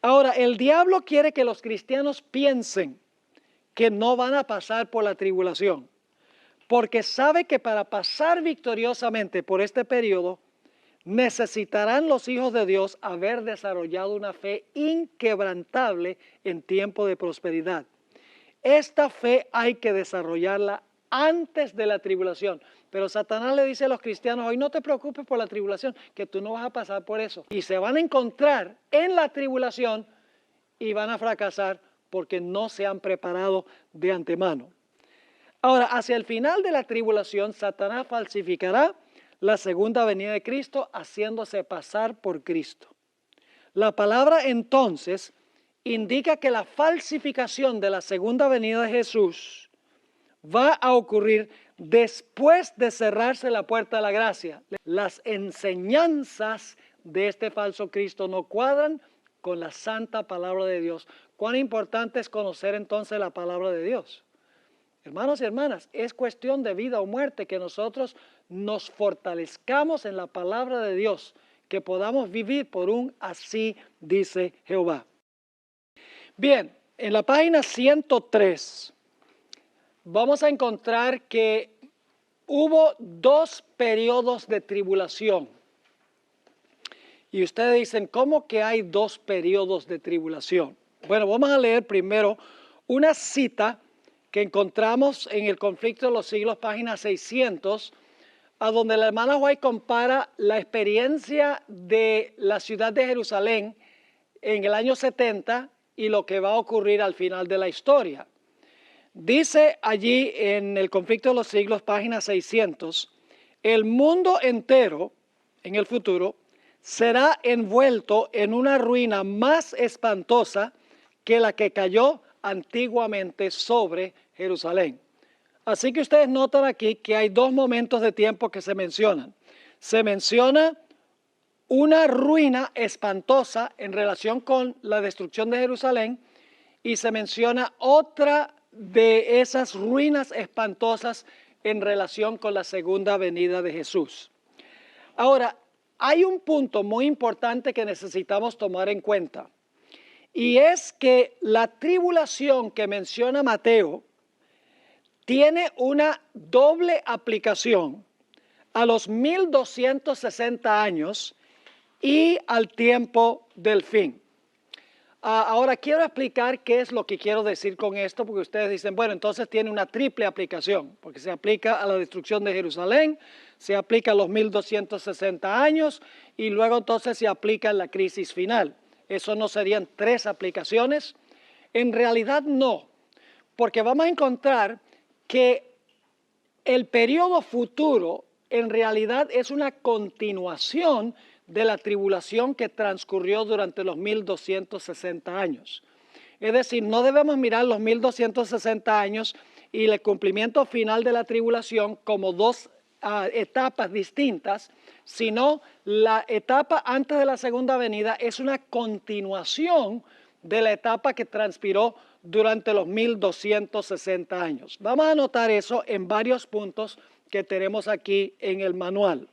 Ahora, el diablo quiere que los cristianos piensen que no van a pasar por la tribulación, porque sabe que para pasar victoriosamente por este periodo, necesitarán los hijos de Dios haber desarrollado una fe inquebrantable en tiempo de prosperidad. Esta fe hay que desarrollarla antes de la tribulación. Pero Satanás le dice a los cristianos, hoy no te preocupes por la tribulación, que tú no vas a pasar por eso. Y se van a encontrar en la tribulación y van a fracasar porque no se han preparado de antemano. Ahora, hacia el final de la tribulación, Satanás falsificará la segunda venida de Cristo, haciéndose pasar por Cristo. La palabra entonces indica que la falsificación de la segunda venida de Jesús va a ocurrir después de cerrarse la puerta de la gracia. Las enseñanzas de este falso Cristo no cuadran con la santa palabra de Dios. ¿Cuán importante es conocer entonces la palabra de Dios? Hermanos y hermanas, es cuestión de vida o muerte que nosotros nos fortalezcamos en la palabra de Dios, que podamos vivir por un así dice Jehová. Bien, en la página 103 vamos a encontrar que hubo dos periodos de tribulación. Y ustedes dicen, ¿cómo que hay dos periodos de tribulación? Bueno, vamos a leer primero una cita que encontramos en el Conflicto de los Siglos, página 600, a donde la hermana White compara la experiencia de la ciudad de Jerusalén en el año 70 y lo que va a ocurrir al final de la historia. Dice allí en el Conflicto de los Siglos, página 600, el mundo entero en el futuro será envuelto en una ruina más espantosa que la que cayó antiguamente sobre Jerusalén. Así que ustedes notan aquí que hay dos momentos de tiempo que se mencionan. Se menciona una ruina espantosa en relación con la destrucción de Jerusalén y se menciona otra de esas ruinas espantosas en relación con la segunda venida de Jesús. Ahora, hay un punto muy importante que necesitamos tomar en cuenta, y es que la tribulación que menciona Mateo tiene una doble aplicación a los 1260 años y al tiempo del fin. Ahora quiero explicar qué es lo que quiero decir con esto, porque ustedes dicen, bueno, entonces tiene una triple aplicación, porque se aplica a la destrucción de Jerusalén, se aplica a los 1260 años y luego entonces se aplica a la crisis final. ¿Eso no serían tres aplicaciones? En realidad no, porque vamos a encontrar que el periodo futuro en realidad es una continuación de la tribulación que transcurrió durante los 1260 años. Es decir, no debemos mirar los 1260 años y el cumplimiento final de la tribulación como dos etapas distintas, sino la etapa antes de la segunda venida es una continuación de la etapa que transpiró durante los 1260 años. Vamos a notar eso en varios puntos que tenemos aquí en el manual.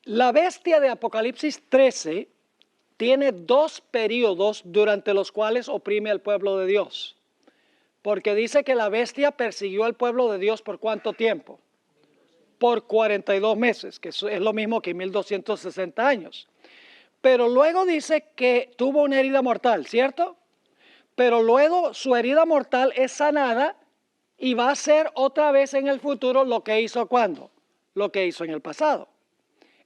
La bestia de Apocalipsis 13 tiene dos periodos durante los cuales oprime al pueblo de Dios. Porque dice que la bestia persiguió al pueblo de Dios ¿por cuánto tiempo? Por 42 meses, que es lo mismo que 1260 años. Pero luego dice que tuvo una herida mortal, ¿cierto? Pero luego su herida mortal es sanada y va a hacer otra vez en el futuro lo que hizo ¿cuándo? Lo que hizo en el pasado.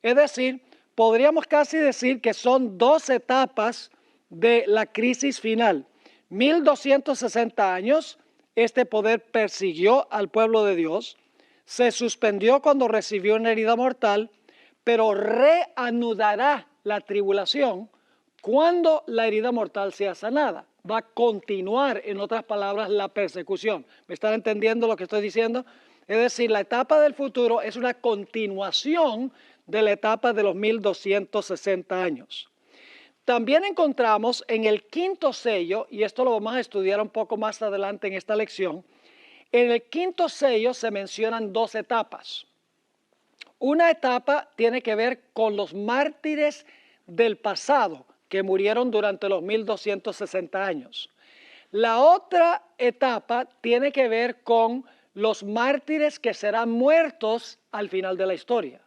Es decir, podríamos casi decir que son dos etapas de la crisis final. 1260 años, este poder persiguió al pueblo de Dios, se suspendió cuando recibió una herida mortal, pero reanudará la tribulación cuando la herida mortal sea sanada. Va a continuar, en otras palabras, la persecución. ¿Me están entendiendo lo que estoy diciendo? Es decir, la etapa del futuro es una continuación de la etapa de los 1260 años. También encontramos en el quinto sello, y esto lo vamos a estudiar un poco más adelante en esta lección, en el quinto sello se mencionan dos etapas. Una etapa tiene que ver con los mártires del pasado, que murieron durante los 1260 años. La otra etapa tiene que ver con los mártires que serán muertos al final de la historia.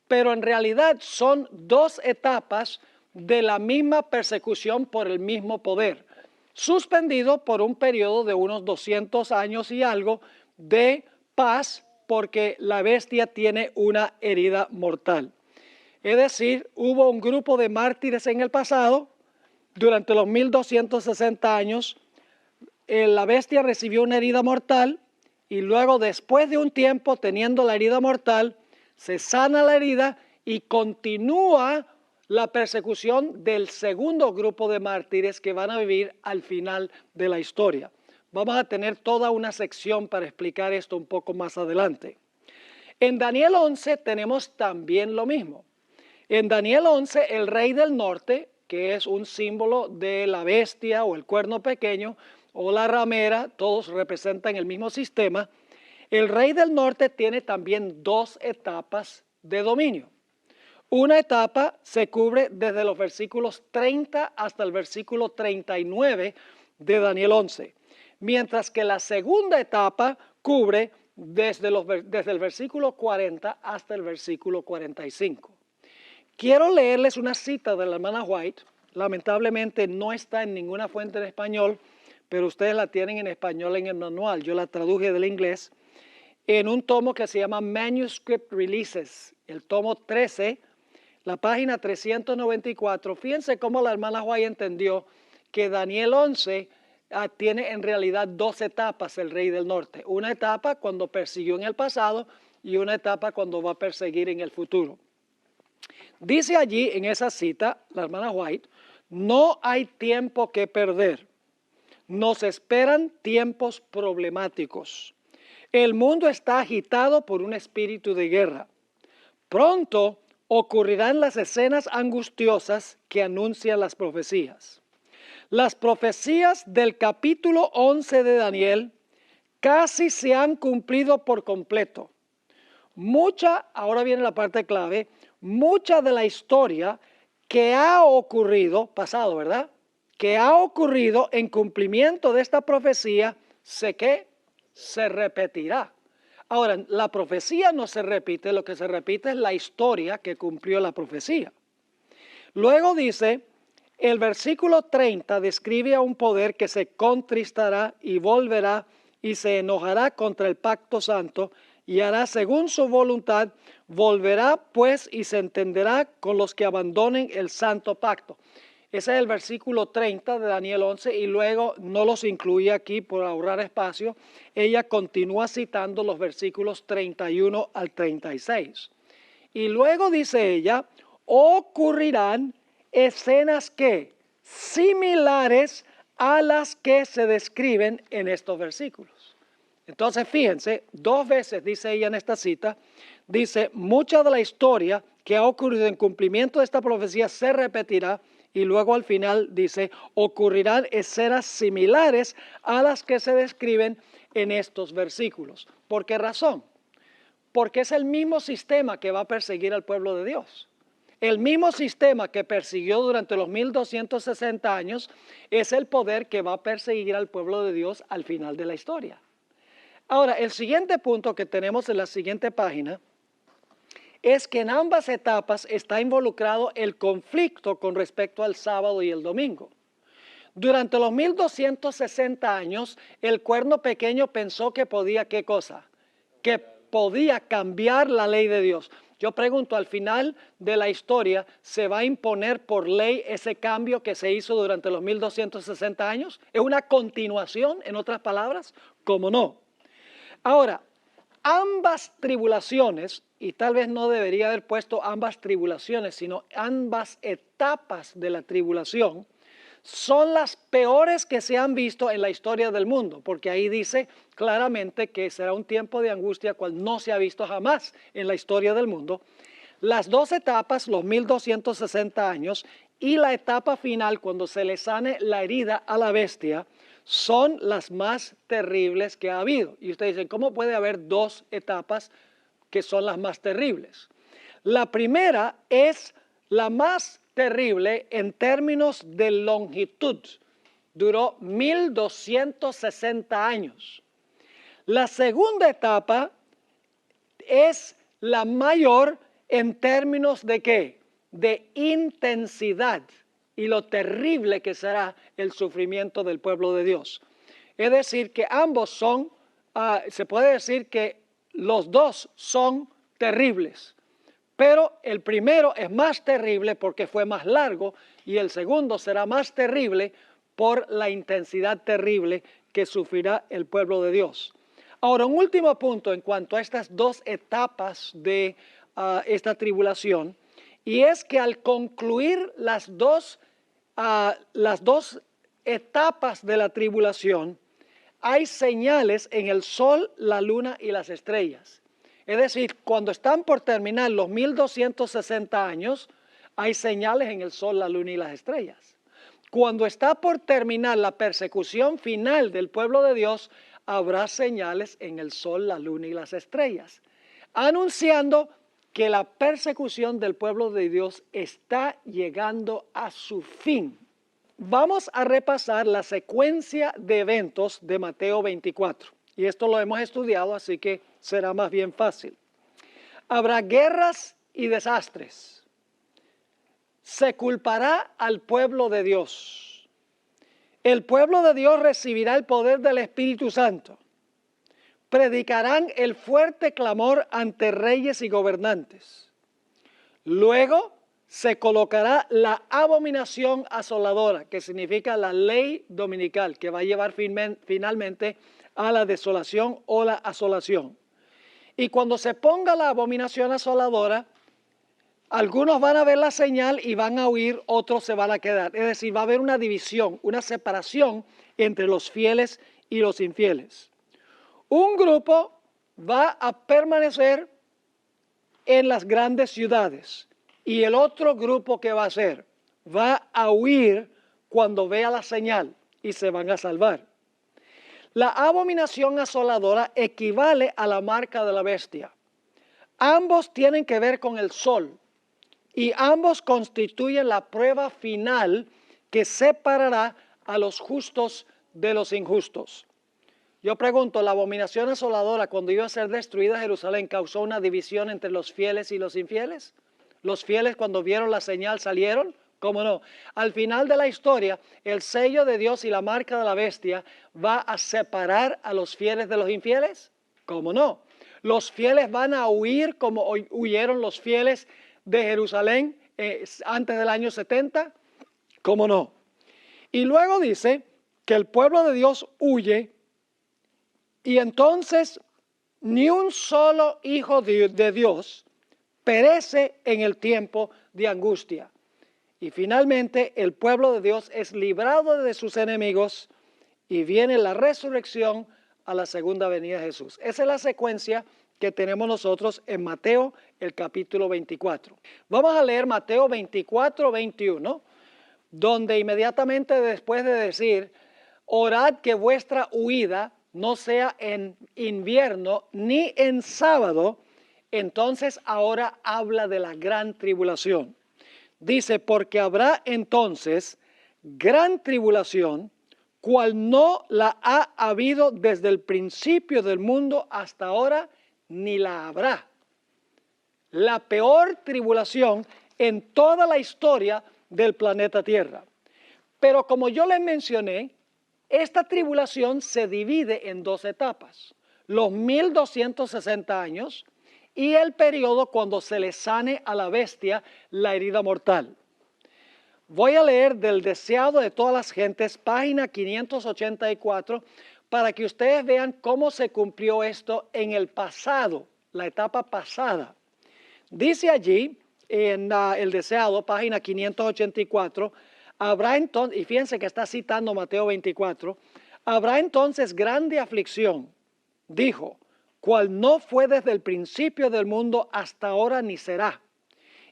Pero en realidad son dos etapas de la misma persecución por el mismo poder, suspendido por un periodo de unos 200 años y algo de paz, porque la bestia tiene una herida mortal. Es decir, hubo un grupo de mártires en el pasado, durante los 1260 años, la bestia recibió una herida mortal y luego, después de un tiempo teniendo la herida mortal, se sana la herida y continúa la persecución del segundo grupo de mártires que van a vivir al final de la historia. Vamos a tener toda una sección para explicar esto un poco más adelante. En Daniel 11 tenemos también lo mismo. En Daniel 11, el rey del norte, que es un símbolo de la bestia o el cuerno pequeño o la ramera, todos representan el mismo sistema. El rey del norte tiene también dos etapas de dominio. Una etapa se cubre desde los versículos 30 hasta el versículo 39 de Daniel 11, mientras que la segunda etapa cubre desde el versículo 40 hasta el versículo 45. Quiero leerles una cita de la hermana White. Lamentablemente no está en ninguna fuente en español, pero ustedes la tienen en español en el manual. Yo la traduje del inglés en un tomo que se llama Manuscript Releases, el tomo 13, la página 394. Fíjense cómo la hermana White entendió que Daniel 11 tiene en realidad dos etapas el rey del norte. Una etapa cuando persiguió en el pasado y una etapa cuando va a perseguir en el futuro. Dice allí en esa cita, la hermana White, no hay tiempo que perder. Nos esperan tiempos problemáticos. El mundo está agitado por un espíritu de guerra. Pronto ocurrirán las escenas angustiosas que anuncian las profecías. Las profecías del capítulo 11 de Daniel casi se han cumplido por completo. Ahora viene la parte clave, mucha de la historia que ha ocurrido, pasado, ¿verdad?, que ha ocurrido en cumplimiento de esta profecía, se repetirá. Ahora, la profecía no se repite, lo que se repite es la historia que cumplió la profecía. Luego dice, el versículo 30 describe a un poder que se contristará y volverá y se enojará contra el pacto santo y hará según su voluntad, volverá pues y se entenderá con los que abandonen el santo pacto. Ese es el versículo 30 de Daniel 11 y luego no los incluye aquí por ahorrar espacio. Ella continúa citando los versículos 31 al 36. Y luego dice ella, ocurrirán escenas que similares a las que se describen en estos versículos. Entonces fíjense, dos veces dice ella en esta cita, dice, mucha de la historia que ha ocurrido en cumplimiento de esta profecía se repetirá. Y luego al final dice, ocurrirán escenas similares a las que se describen en estos versículos. ¿Por qué razón? Porque es el mismo sistema que va a perseguir al pueblo de Dios. El mismo sistema que persiguió durante los 1260 años es el poder que va a perseguir al pueblo de Dios al final de la historia. Ahora, el siguiente punto que tenemos en la siguiente página es que en ambas etapas está involucrado el conflicto con respecto al sábado y el domingo. Durante los 1260 años, el cuerno pequeño pensó que podía, ¿qué cosa? Que podía cambiar la ley de Dios. Yo pregunto, al final de la historia, ¿se va a imponer por ley ese cambio que se hizo durante los 1260 años? ¿Es una continuación, en otras palabras? ¿Cómo no? Ahora, ambas tribulaciones, y tal vez no debería haber puesto ambas tribulaciones, sino ambas etapas de la tribulación, son las peores que se han visto en la historia del mundo, porque ahí dice claramente que será un tiempo de angustia cual no se ha visto jamás en la historia del mundo. Las dos etapas, los 1260 años, y la etapa final, cuando se le sane la herida a la bestia, son las más terribles que ha habido. Y ustedes dicen, ¿cómo puede haber dos etapas que son las más terribles? La primera es la más terrible en términos de longitud. Duró 1260 años. La segunda etapa es la mayor en términos de ¿qué? De intensidad y lo terrible que será el sufrimiento del pueblo de Dios. Es decir, que ambos son, se puede decir que los dos son terribles, pero el primero es más terrible porque fue más largo y el segundo será más terrible por la intensidad terrible que sufrirá el pueblo de Dios. Ahora, un último punto en cuanto a estas dos etapas de esta tribulación, y es que al concluir las dos etapas de la tribulación, hay señales en el sol, la luna y las estrellas. Es decir, cuando están por terminar los 1260 años, hay señales en el sol, la luna y las estrellas. Cuando está por terminar la persecución final del pueblo de Dios, habrá señales en el sol, la luna y las estrellas, anunciando que la persecución del pueblo de Dios está llegando a su fin. Vamos a repasar la secuencia de eventos de Mateo 24. Y esto lo hemos estudiado, así que será más bien fácil. Habrá guerras y desastres. Se culpará al pueblo de Dios. El pueblo de Dios recibirá el poder del Espíritu Santo. Predicarán el fuerte clamor ante reyes y gobernantes. Luego se colocará la abominación asoladora, que significa la ley dominical, que va a llevar finalmente a la desolación o la asolación. Y cuando se ponga la abominación asoladora, algunos van a ver la señal y van a huir, otros se van a quedar. Es decir, va a haber una división, una separación entre los fieles y los infieles. Un grupo va a permanecer en las grandes ciudades y el otro grupo que va a hacer va a huir cuando vea la señal y se van a salvar. La abominación asoladora equivale a la marca de la bestia. Ambos tienen que ver con el sol y ambos constituyen la prueba final que separará a los justos de los injustos. Yo pregunto, ¿la abominación asoladora cuando iba a ser destruida Jerusalén causó una división entre los fieles y los infieles? ¿Los fieles cuando vieron la señal salieron? ¿Cómo no? Al final de la historia, el sello de Dios y la marca de la bestia va a separar a los fieles de los infieles. ¿Cómo no? Los fieles van a huir como huyeron los fieles de Jerusalén antes del año 70. ¿Cómo no? Y luego dice que el pueblo de Dios huye y entonces ni un solo hijo de Dios perece en el tiempo de angustia. Y finalmente el pueblo de Dios es librado de sus enemigos y viene la resurrección a la segunda venida de Jesús. Esa es la secuencia que tenemos nosotros en Mateo, el capítulo 24. Vamos a leer Mateo 24, 21, donde inmediatamente después de decir, orad que vuestra huida no sea en invierno ni en sábado, entonces ahora habla de la gran tribulación. Dice, porque habrá entonces gran tribulación, cual no la ha habido desde el principio del mundo hasta ahora, ni la habrá. La peor tribulación en toda la historia del planeta Tierra. Pero como yo les mencioné, esta tribulación se divide en dos etapas. Los 1260 años y el periodo cuando se le sane a la bestia la herida mortal. Voy a leer del deseado de todas las gentes, página 584, para que ustedes vean cómo se cumplió esto en el pasado, la etapa pasada. Dice allí, en el deseado, página 584, habrá entonces, y fíjense que está citando Mateo 24, habrá entonces grande aflicción, dijo, cual no fue desde el principio del mundo hasta ahora ni será.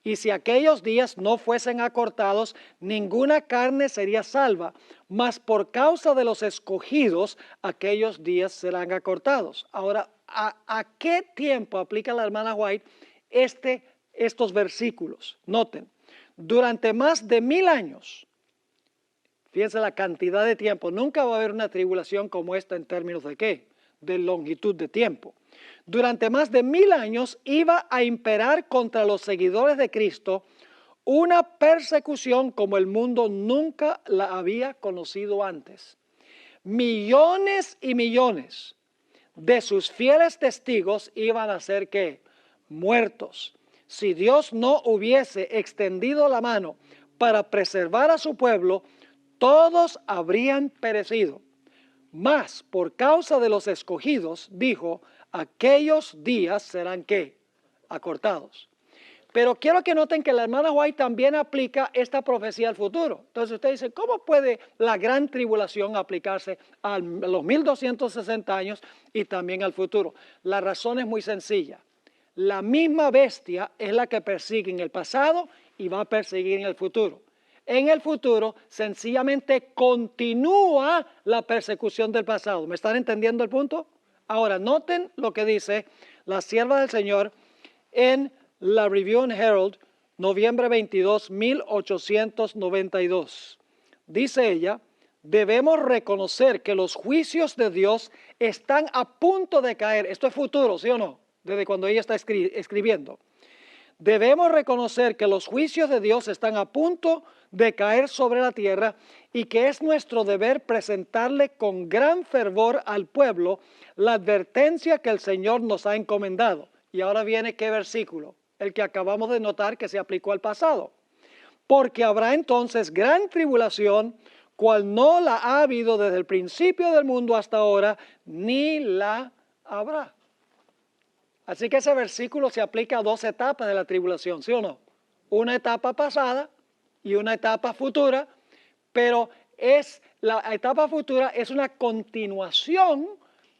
Y si aquellos días no fuesen acortados, ninguna carne sería salva, mas por causa de los escogidos, aquellos días serán acortados. Ahora, ¿a qué tiempo aplica la hermana White estos versículos? Noten, durante más de 1000 años. Fíjense la cantidad de tiempo. Nunca va a haber una tribulación como esta en términos de ¿qué? De longitud de tiempo. Durante más de 1000 años iba a imperar contra los seguidores de Cristo una persecución como el mundo nunca la había conocido antes. Millones y millones de sus fieles testigos iban a ser ¿qué? Muertos. Si Dios no hubiese extendido la mano para preservar a su pueblo, todos habrían perecido. Mas por causa de los escogidos, dijo, aquellos días serán ¿qué? Acortados. Pero quiero que noten que la hermana White también aplica esta profecía al futuro. Entonces usted dice, ¿cómo puede la gran tribulación aplicarse a los 1260 años y también al futuro? La razón es muy sencilla. La misma bestia es la que persigue en el pasado y va a perseguir en el futuro. En el futuro, sencillamente continúa la persecución del pasado. ¿Me están entendiendo el punto? Ahora, noten lo que dice la sierva del Señor en la Review and Herald, noviembre 22, 1892. Dice ella, debemos reconocer que los juicios de Dios están a punto de caer. Esto es futuro, ¿sí o no? Desde cuando ella está escribiendo. Debemos reconocer que los juicios de Dios están a punto de caer sobre la tierra y que es nuestro deber presentarle con gran fervor al pueblo la advertencia que el Señor nos ha encomendado. Y ahora viene ¿qué versículo? El que acabamos de notar que se aplicó al pasado. Porque habrá entonces gran tribulación, cual no la ha habido desde el principio del mundo hasta ahora, ni la habrá. Así que ese versículo se aplica a dos etapas de la tribulación, ¿sí o no? Una etapa pasada y una etapa futura, pero la etapa futura es una continuación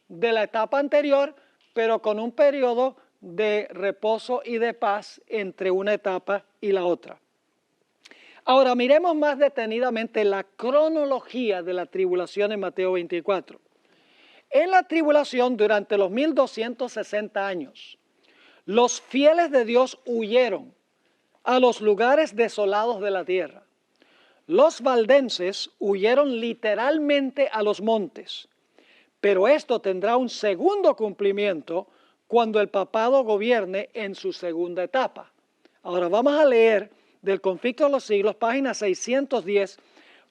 de la etapa anterior, pero con un periodo de reposo y de paz entre una etapa y la otra. Ahora miremos más detenidamente la cronología de la tribulación en Mateo 24. En la tribulación durante los 1260 años, los fieles de Dios huyeron a los lugares desolados de la tierra. Los valdenses huyeron literalmente a los montes, pero esto tendrá un segundo cumplimiento cuando el papado gobierne en su segunda etapa. Ahora vamos a leer del Conflicto de los Siglos, página 610,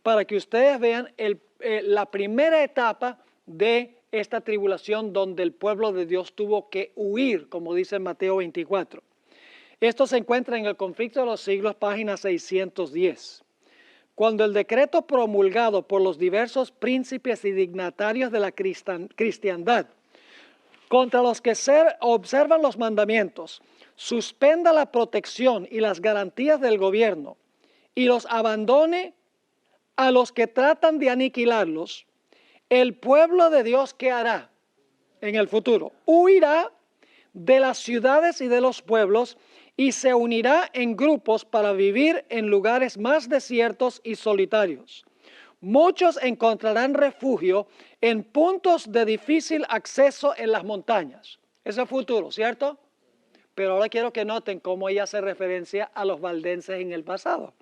para que ustedes vean la primera etapa de esta tribulación donde el pueblo de Dios tuvo que huir, como dice en Mateo 24. Esto se encuentra en el Conflicto de los Siglos, página 610. Cuando el decreto promulgado por los diversos príncipes y dignatarios de la cristiandad contra los que observan los mandamientos, suspenda la protección y las garantías del gobierno y los abandone a los que tratan de aniquilarlos, el pueblo de Dios, ¿qué hará en el futuro? Huirá de las ciudades y de los pueblos y se unirá en grupos para vivir en lugares más desiertos y solitarios. Muchos encontrarán refugio en puntos de difícil acceso en las montañas. Ese es futuro, ¿cierto? Pero ahora quiero que noten cómo ella hace referencia a los valdenses en el pasado.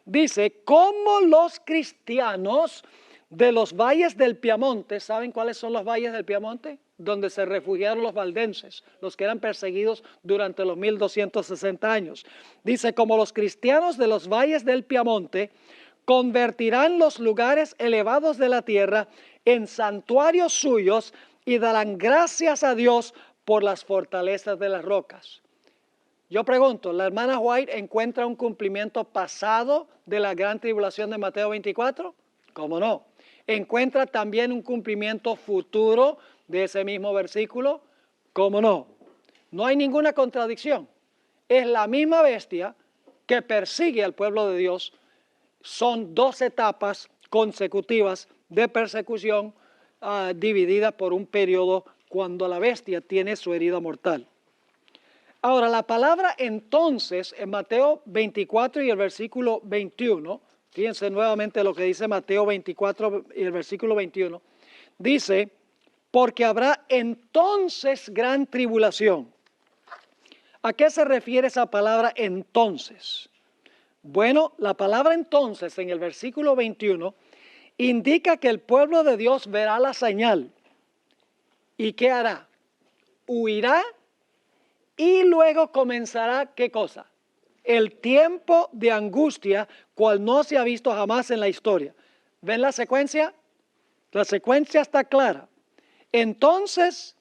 Dice, como los cristianos de los valles del Piamonte, ¿saben cuáles son los valles del Piamonte? Donde se refugiaron los valdenses, los que eran perseguidos durante los 1260 años. Dice, como los cristianos de los valles del Piamonte convertirán los lugares elevados de la tierra en santuarios suyos y darán gracias a Dios por las fortalezas de las rocas. Yo pregunto, ¿la hermana White encuentra un cumplimiento pasado de la gran tribulación de Mateo 24? ¿Cómo no? ¿Encuentra también un cumplimiento futuro de ese mismo versículo? ¿Cómo no? No hay ninguna contradicción. Es la misma bestia que persigue al pueblo de Dios. Son dos etapas consecutivas de persecución divididas por un periodo cuando la bestia tiene su herida mortal. Ahora, la palabra entonces en Mateo 24 y el versículo 21, fíjense nuevamente lo que dice Mateo 24 y el versículo 21, dice, porque habrá entonces gran tribulación. ¿A qué se refiere esa palabra entonces? Bueno, la palabra entonces en el versículo 21 indica que el pueblo de Dios verá la señal. ¿Y qué hará? Huirá y luego comenzará, ¿qué cosa? El tiempo de angustia, cual no se ha visto jamás en la historia. ¿Ven la secuencia? La secuencia está clara. Entonces,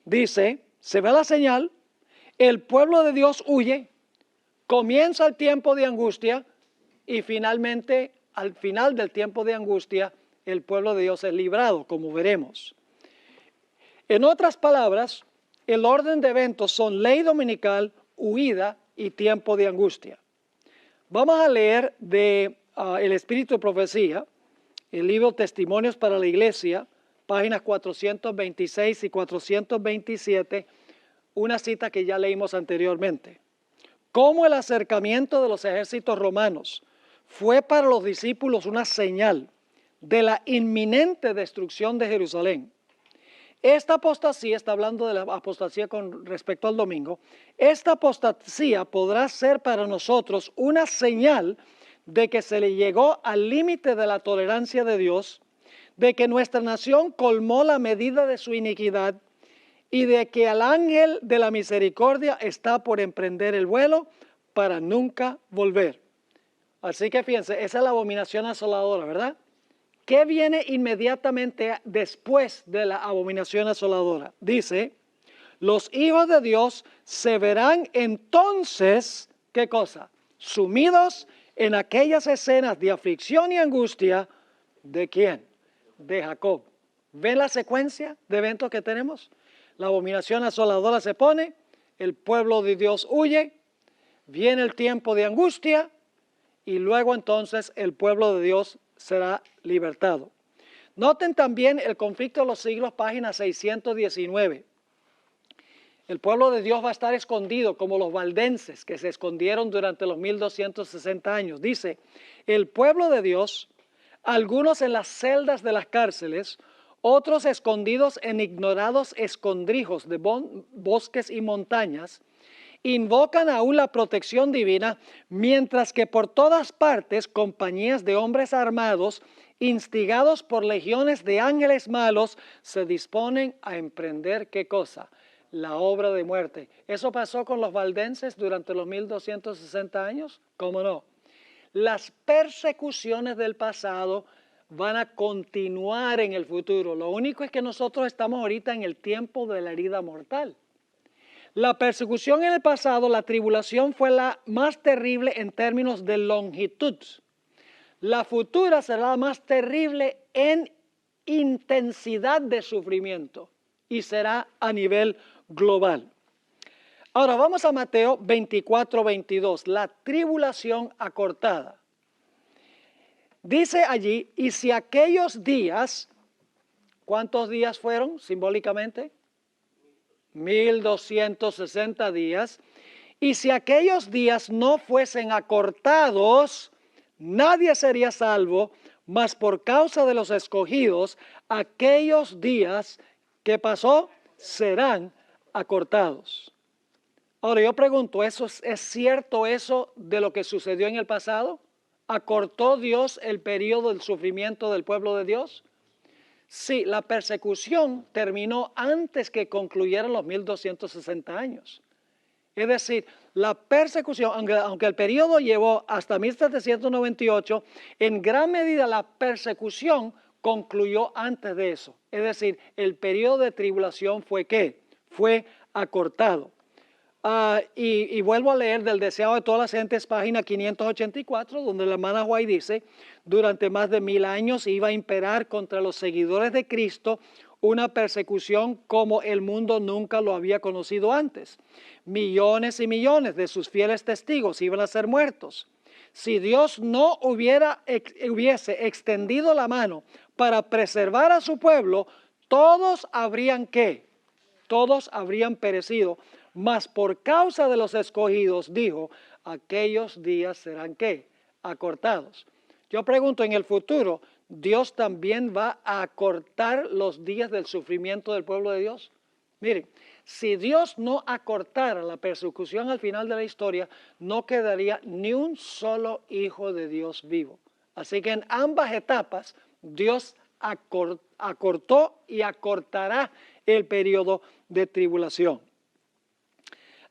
dice, se ve la señal, el pueblo de Dios huye, comienza el tiempo de angustia y finalmente, al final del tiempo de angustia, el pueblo de Dios es librado, como veremos. En otras palabras, el orden de eventos son ley dominical, huida y tiempo de angustia. Vamos a leer de El Espíritu de Profecía, el libro Testimonios para la Iglesia, páginas 426 y 427, una cita que ya leímos anteriormente. Cómo el acercamiento de los ejércitos romanos fue para los discípulos una señal de la inminente destrucción de Jerusalén. Esta apostasía, está hablando de la apostasía con respecto al domingo, esta apostasía podrá ser para nosotros una señal de que se le llegó al límite de la tolerancia de Dios, de que nuestra nación colmó la medida de su iniquidad y de que el ángel de la misericordia está por emprender el vuelo para nunca volver. Así que fíjense, esa es la abominación asoladora, ¿verdad? ¿Qué viene inmediatamente después de la abominación asoladora? Dice, los hijos de Dios se verán entonces, ¿qué cosa? Sumidos en aquellas escenas de aflicción y angustia, ¿de quién? De Jacob. ¿Ven la secuencia de eventos que tenemos? La abominación asoladora se pone, el pueblo de Dios huye, viene el tiempo de angustia y luego entonces el pueblo de Dios será libertado. Noten también el conflicto de los siglos, página 619. El pueblo de Dios va a estar escondido como los valdenses que se escondieron durante los 1260 años. Dice, el pueblo de Dios, algunos en las celdas de las cárceles, otros escondidos en ignorados escondrijos de bosques y montañas, invocan aún la protección divina, mientras que por todas partes compañías de hombres armados, instigados por legiones de ángeles malos, se disponen a emprender, ¿qué cosa? La obra de muerte. ¿Eso pasó con los valdenses durante los 1260 años? ¿Cómo no? Las persecuciones del pasado van a continuar en el futuro. Lo único es que nosotros estamos ahorita en el tiempo de la herida mortal. La persecución en el pasado, la tribulación fue la más terrible en términos de longitud. La futura será la más terrible en intensidad de sufrimiento y será a nivel global. Ahora vamos a Mateo 24:22, la tribulación acortada. Dice allí, y si aquellos días, ¿cuántos días fueron simbólicamente? 1260 días, y si aquellos días no fuesen acortados, nadie sería salvo, mas por causa de los escogidos, aquellos días que pasó serán acortados. Ahora yo pregunto, ¿es cierto eso de lo que sucedió en el pasado? ¿Acortó Dios el periodo del sufrimiento del pueblo de Dios? Sí, la persecución terminó antes que concluyeran los 1260 años. Es decir, la persecución, aunque el periodo llevó hasta 1798, en gran medida la persecución concluyó antes de eso. Es decir, el periodo de tribulación fue ¿qué? Fue acortado. Y vuelvo a leer del Deseado de todas las gentes, página 584, donde la hermana White dice, durante más de 1000 años iba a imperar contra los seguidores de Cristo una persecución como el mundo nunca lo había conocido antes. Millones y millones de sus fieles testigos iban a ser muertos. Si Dios no hubiese extendido la mano para preservar a su pueblo, todos habrían ¿qué? Todos habrían perecido. Mas por causa de los escogidos, dijo, aquellos días serán ¿qué? Acortados. Yo pregunto, en el futuro, ¿Dios también va a acortar los días del sufrimiento del pueblo de Dios? Miren, si Dios no acortara la persecución al final de la historia, no quedaría ni un solo hijo de Dios vivo. Así que en ambas etapas, Dios acortó y acortará el periodo de tribulación.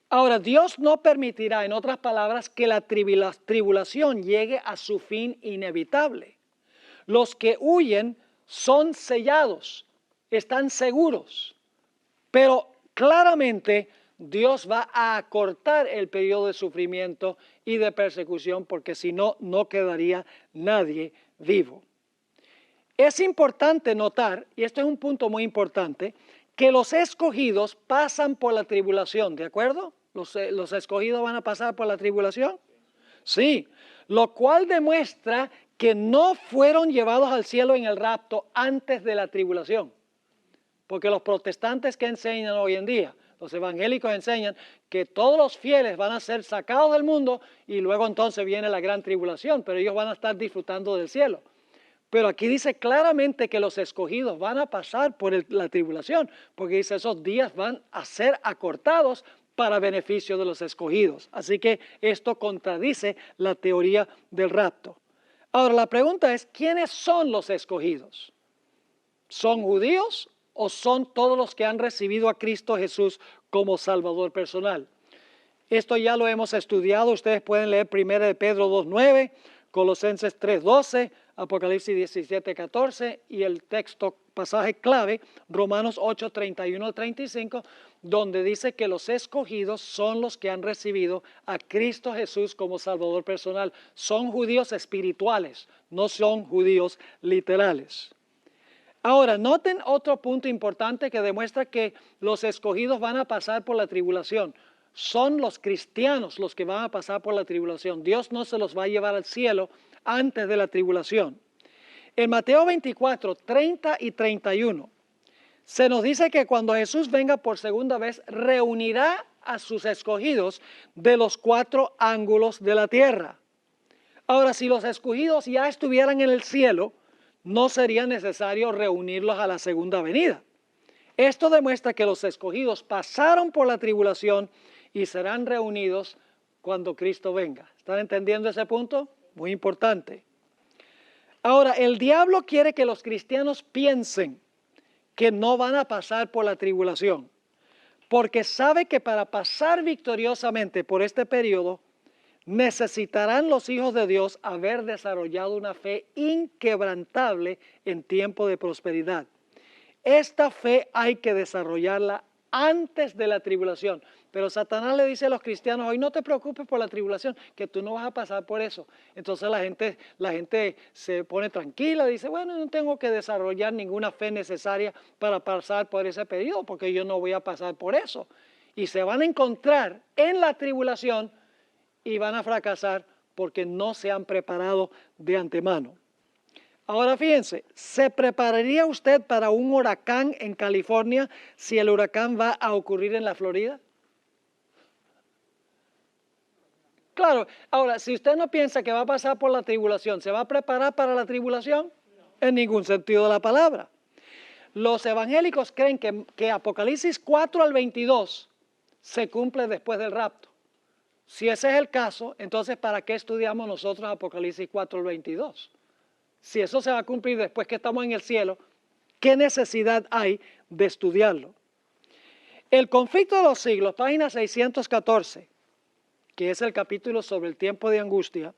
Ahora, Dios no permitirá, en otras palabras, que la tribulación llegue a su fin inevitable. Los que huyen son sellados, están seguros, pero claramente Dios va a acortar el periodo de sufrimiento y de persecución, porque si no, no quedaría nadie vivo. Es importante notar, y esto es un punto muy importante, que los escogidos pasan por la tribulación, ¿de acuerdo? ¿Los escogidos van a pasar por la tribulación? Sí, lo cual demuestra que no fueron llevados al cielo en el rapto antes de la tribulación. Porque los protestantes que enseñan hoy en día, los evangélicos enseñan que todos los fieles van a ser sacados del mundo y luego entonces viene la gran tribulación, pero ellos van a estar disfrutando del cielo. Pero aquí dice claramente que los escogidos van a pasar por la tribulación, porque dice esos días van a ser acortados para beneficio de los escogidos. Así que esto contradice la teoría del rapto. Ahora la pregunta es, ¿quiénes son los escogidos? ¿Son judíos o son todos los que han recibido a Cristo Jesús como Salvador personal? Esto ya lo hemos estudiado, ustedes pueden leer 1 Pedro 2:9, Colosenses 3:12, Apocalipsis 17:14 y el texto pasaje clave, Romanos 8:31-35, donde dice que los escogidos son los que han recibido a Cristo Jesús como Salvador personal. Son judíos espirituales, no son judíos literales. Ahora, noten otro punto importante que demuestra que los escogidos van a pasar por la tribulación. Son los cristianos los que van a pasar por la tribulación. Dios no se los va a llevar al cielo antes de la tribulación. En Mateo 24, 30 y 31, se nos dice que cuando Jesús venga por segunda vez, reunirá a sus escogidos de los 4 ángulos de la tierra. Ahora, si los escogidos ya estuvieran en el cielo, no sería necesario reunirlos a la segunda venida. Esto demuestra que los escogidos pasaron por la tribulación y serán reunidos cuando Cristo venga. ¿Están entendiendo ese punto? Muy importante. Ahora, el diablo quiere que los cristianos piensen que no van a pasar por la tribulación, porque sabe que para pasar victoriosamente por este periodo, necesitarán los hijos de Dios haber desarrollado una fe inquebrantable en tiempo de prosperidad. Esta fe hay que desarrollarla antes de la tribulación. Pero Satanás le dice a los cristianos, hoy no te preocupes por la tribulación, que tú no vas a pasar por eso. Entonces la gente se pone tranquila, dice, bueno, no tengo que desarrollar ninguna fe necesaria para pasar por ese periodo, porque yo no voy a pasar por eso. Y se van a encontrar en la tribulación y van a fracasar porque no se han preparado de antemano. Ahora fíjense, ¿se prepararía usted para un huracán en California si el huracán va a ocurrir en la Florida? Claro, ahora, si usted no piensa que va a pasar por la tribulación, ¿se va a preparar para la tribulación? No. En ningún sentido de la palabra. Los evangélicos creen que Apocalipsis 4 al 22 se cumple después del rapto. Si ese es el caso, entonces ¿para qué estudiamos nosotros Apocalipsis 4 al 22? Si eso se va a cumplir después que estamos en el cielo, ¿qué necesidad hay de estudiarlo? El conflicto de los siglos, página 614, que es el capítulo sobre el tiempo de angustia,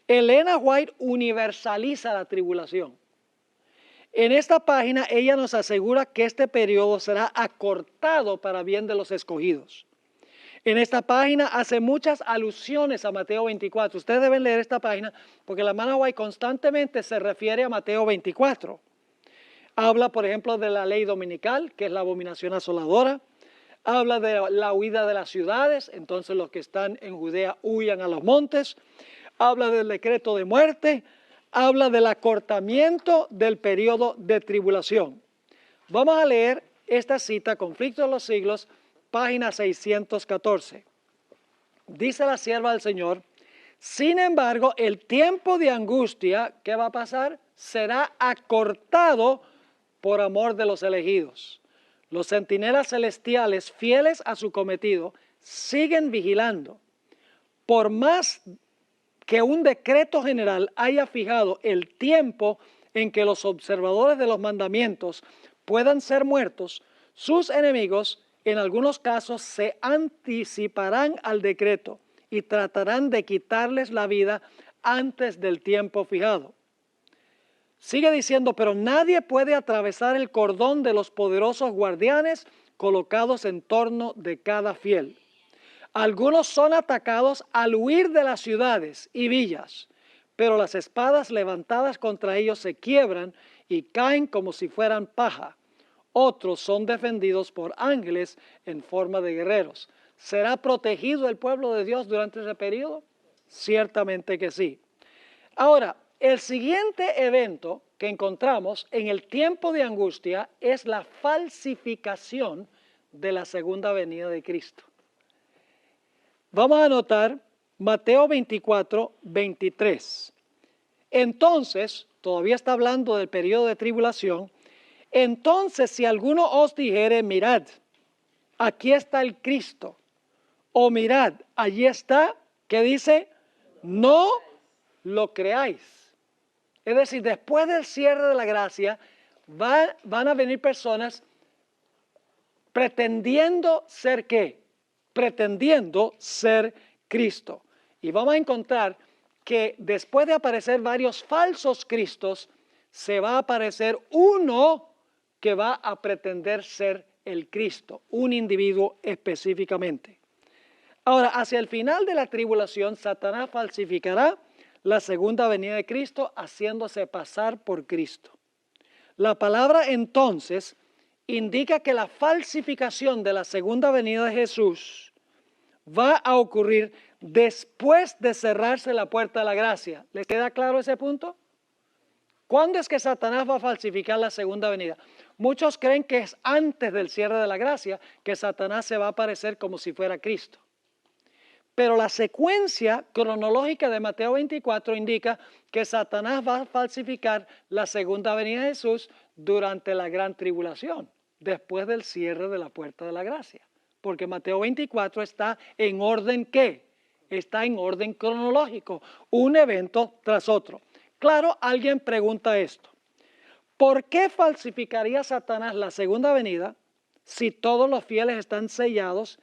Elena White universaliza la tribulación. En esta página ella nos asegura que este periodo será acortado para bien de los escogidos. En esta página hace muchas alusiones a Mateo 24. Ustedes deben leer esta página porque la hermana White constantemente se refiere a Mateo 24. Habla, por ejemplo, de la ley dominical, que es la abominación asoladora. Habla de la huida de las ciudades, entonces los que están en Judea huyan a los montes. Habla del decreto de muerte. Habla del acortamiento del periodo de tribulación. Vamos a leer esta cita, Conflicto de los Siglos, página 614. Dice la sierva del Señor, sin embargo, el tiempo de angustia, ¿qué va a pasar? Será acortado por amor de los elegidos. Los centinelas celestiales, fieles a su cometido, siguen vigilando. Por más que un decreto general haya fijado el tiempo en que los observadores de los mandamientos puedan ser muertos, sus enemigos en algunos casos se anticiparán al decreto y tratarán de quitarles la vida antes del tiempo fijado. Sigue diciendo, pero nadie puede atravesar el cordón de los poderosos guardianes colocados en torno de cada fiel. Algunos son atacados al huir de las ciudades y villas, pero las espadas levantadas contra ellos se quiebran y caen como si fueran paja. Otros son defendidos por ángeles en forma de guerreros. ¿Será protegido el pueblo de Dios durante ese periodo? Ciertamente que sí. Ahora, el siguiente evento que encontramos en el tiempo de angustia es la falsificación de la segunda venida de Cristo. Vamos a anotar Mateo 24, 23. Entonces, todavía está hablando del periodo de tribulación. Entonces, si alguno os dijere, mirad, aquí está el Cristo, o mirad, allí está, ¿qué dice? No lo creáis. Es decir, después del cierre de la gracia, van a venir personas pretendiendo ser ¿qué? Pretendiendo ser Cristo. Y vamos a encontrar que después de aparecer varios falsos Cristos, se va a aparecer uno que va a pretender ser el Cristo, un individuo específicamente. Ahora, hacia el final de la tribulación, Satanás falsificará la segunda venida de Cristo haciéndose pasar por Cristo. La palabra entonces indica que la falsificación de la segunda venida de Jesús va a ocurrir después de cerrarse la puerta de la gracia. ¿Les queda claro ese punto? ¿Cuándo es que Satanás va a falsificar la segunda venida? Muchos creen que es antes del cierre de la gracia que Satanás se va a aparecer como si fuera Cristo. Pero la secuencia cronológica de Mateo 24 indica que Satanás va a falsificar la segunda venida de Jesús durante la gran tribulación, después del cierre de la puerta de la gracia. Porque Mateo 24 está en orden ¿qué? Está en orden cronológico, un evento tras otro. Claro, alguien pregunta esto. ¿Por qué falsificaría Satanás la segunda venida si todos los fieles están sellados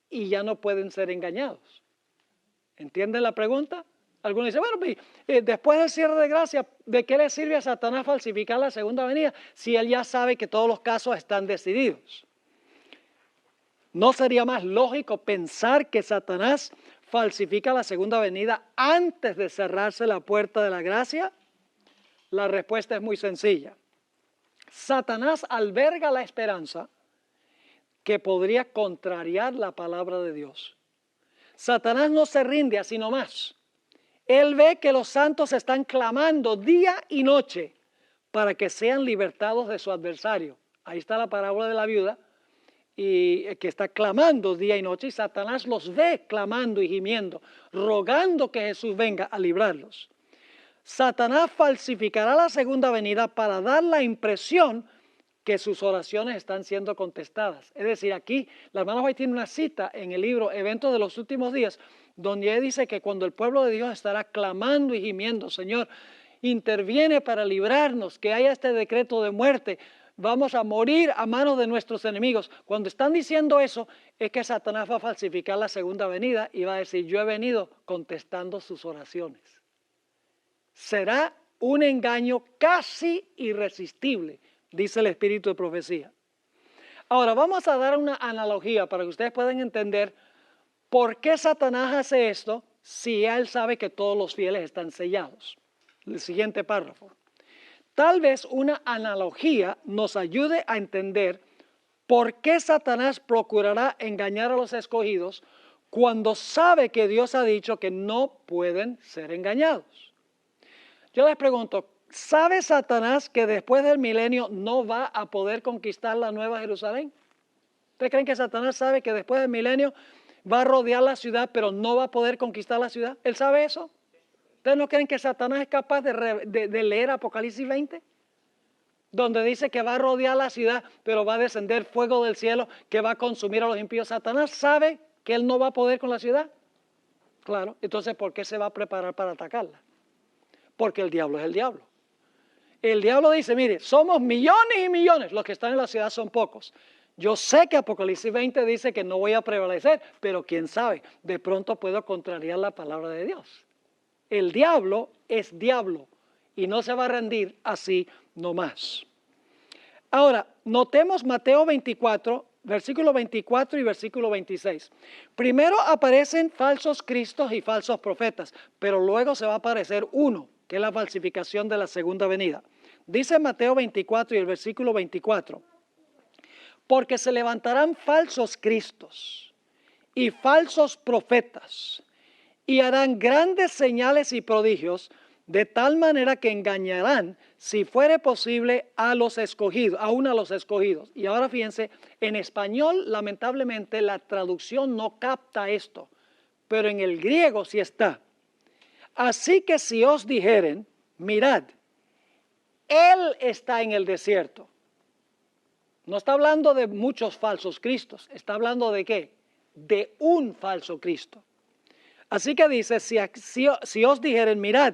y ya no pueden ser engañados? ¿Entienden la pregunta? Algunos dicen, bueno, después del cierre de gracia, ¿de qué le sirve a Satanás falsificar la segunda venida si él ya sabe que todos los casos están decididos? ¿No sería más lógico pensar que Satanás falsifica la segunda venida antes de cerrarse la puerta de la gracia? La respuesta es muy sencilla. Satanás alberga la esperanza que podría contrariar la palabra de Dios. Satanás no se rinde así nomás. Él ve que los santos están clamando día y noche para que sean libertados de su adversario. Ahí está la parábola de la viuda, y que está clamando día y noche, y Satanás los ve clamando y gimiendo, rogando que Jesús venga a librarlos. Satanás falsificará la segunda venida para dar la impresión que sus oraciones están siendo contestadas. Es decir, aquí la hermana White tiene una cita en el libro Eventos de los Últimos Días, donde él dice que cuando el pueblo de Dios estará clamando y gimiendo, Señor, interviene para librarnos, que haya este decreto de muerte, vamos a morir a manos de nuestros enemigos. Cuando están diciendo eso, es que Satanás va a falsificar la segunda venida y va a decir, yo he venido contestando sus oraciones. Será un engaño casi irresistible, dice el espíritu de profecía. Ahora vamos a dar una analogía para que ustedes puedan entender por qué Satanás hace esto si él sabe que todos los fieles están sellados. El siguiente párrafo. Tal vez una analogía nos ayude a entender por qué Satanás procurará engañar a los escogidos cuando sabe que Dios ha dicho que no pueden ser engañados. Yo les pregunto, ¿sabe Satanás que después del milenio no va a poder conquistar la Nueva Jerusalén? ¿Ustedes creen que Satanás sabe que después del milenio va a rodear la ciudad, pero no va a poder conquistar la ciudad? ¿Él sabe eso? ¿Ustedes no creen que Satanás es capaz de leer Apocalipsis 20? donde dice que va a rodear la ciudad, pero va a descender fuego del cielo que va a consumir a los impíos. Satanás sabe que él no va a poder con la ciudad. Claro, entonces ¿por qué se va a preparar para atacarla? Porque el diablo es el diablo. El diablo dice, mire, somos millones y millones, los que están en la ciudad son pocos. Yo sé que Apocalipsis 20 dice que no voy a prevalecer, pero quién sabe, de pronto puedo contrariar la palabra de Dios. El diablo es diablo y no se va a rendir así nomás. Ahora, notemos Mateo 24, versículo 24 y versículo 26. Primero aparecen falsos cristos y falsos profetas, pero luego se va a aparecer uno, que es la falsificación de la segunda venida. Dice Mateo 24 y el versículo 24. Porque se levantarán falsos cristos y falsos profetas y harán grandes señales y prodigios, de tal manera que engañarán, si fuere posible, a los escogidos, aún a los escogidos. Y ahora fíjense, en español lamentablemente la traducción no capta esto, pero en el griego sí está. Así que si os dijeren, mirad, Él está en el desierto. No está hablando de muchos falsos cristos, está hablando de ¿qué? De un falso Cristo. Así que dice, si os dijeren, mirad,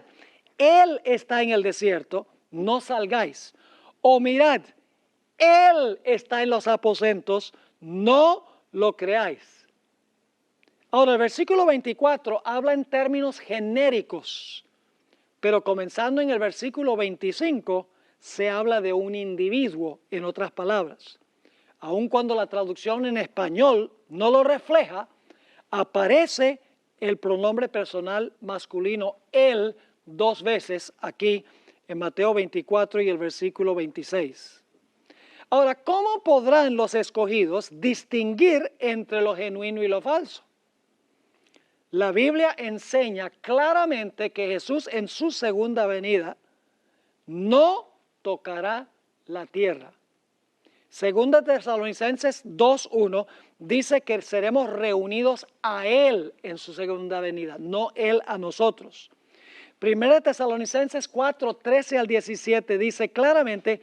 Él está en el desierto, no salgáis. O mirad, Él está en los aposentos, no lo creáis. Ahora, el versículo 24 habla en términos genéricos, pero comenzando en el versículo 25, se habla de un individuo, en otras palabras. Aun cuando la traducción en español no lo refleja, aparece el pronombre personal masculino, él, 2 veces aquí en Mateo 24 y el versículo 26. Ahora, ¿cómo podrán los escogidos distinguir entre lo genuino y lo falso? La Biblia enseña claramente que Jesús en su segunda venida no tocará la tierra. Segunda Tesalonicenses 2:1 dice que seremos reunidos a Él en su segunda venida, no Él a nosotros. Primera Tesalonicenses 4:13 al 17 dice claramente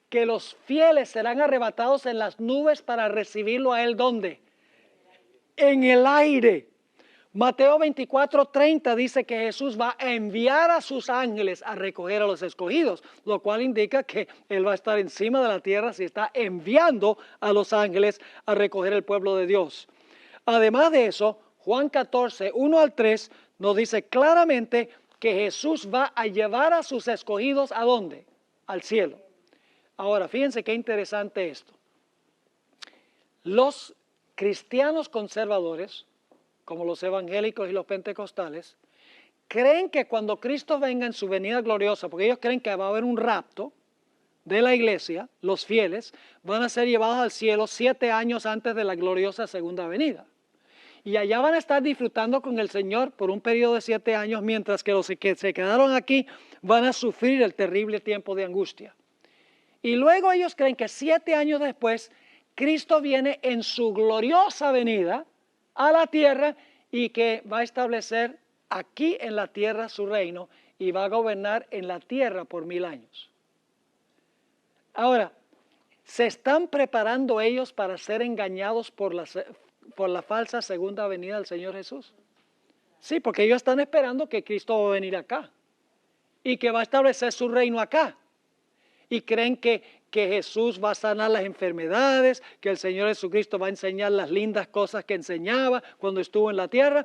que los fieles serán arrebatados en las nubes para recibirlo a Él, ¿dónde? En el aire. Mateo 24:30 dice que Jesús va a enviar a sus ángeles a recoger a los escogidos, lo cual indica que Él va a estar encima de la tierra si está enviando a los ángeles a recoger el pueblo de Dios. Además de eso, Juan 14:1 al 3 nos dice claramente que Jesús va a llevar a sus escogidos ¿a dónde? Al cielo. Ahora, fíjense qué interesante esto. Los cristianos conservadores, como los evangélicos y los pentecostales, creen que cuando Cristo venga en su venida gloriosa, porque ellos creen que va a haber un rapto de la iglesia, los fieles van a ser llevados al cielo 7 años antes de la gloriosa segunda venida. Y allá van a estar disfrutando con el Señor por un periodo de 7 años, mientras que los que se quedaron aquí van a sufrir el terrible tiempo de angustia. Y luego ellos creen que 7 años después, Cristo viene en su gloriosa venida a la tierra y que va a establecer aquí en la tierra su reino y va a gobernar en la tierra por 1000 años. Ahora, ¿se están preparando ellos para ser engañados por la falsa segunda venida del Señor Jesús? Sí, porque ellos están esperando que Cristo va a venir acá y que va a establecer su reino acá. Y creen que Jesús va a sanar las enfermedades, que el Señor Jesucristo va a enseñar las lindas cosas que enseñaba cuando estuvo en la tierra.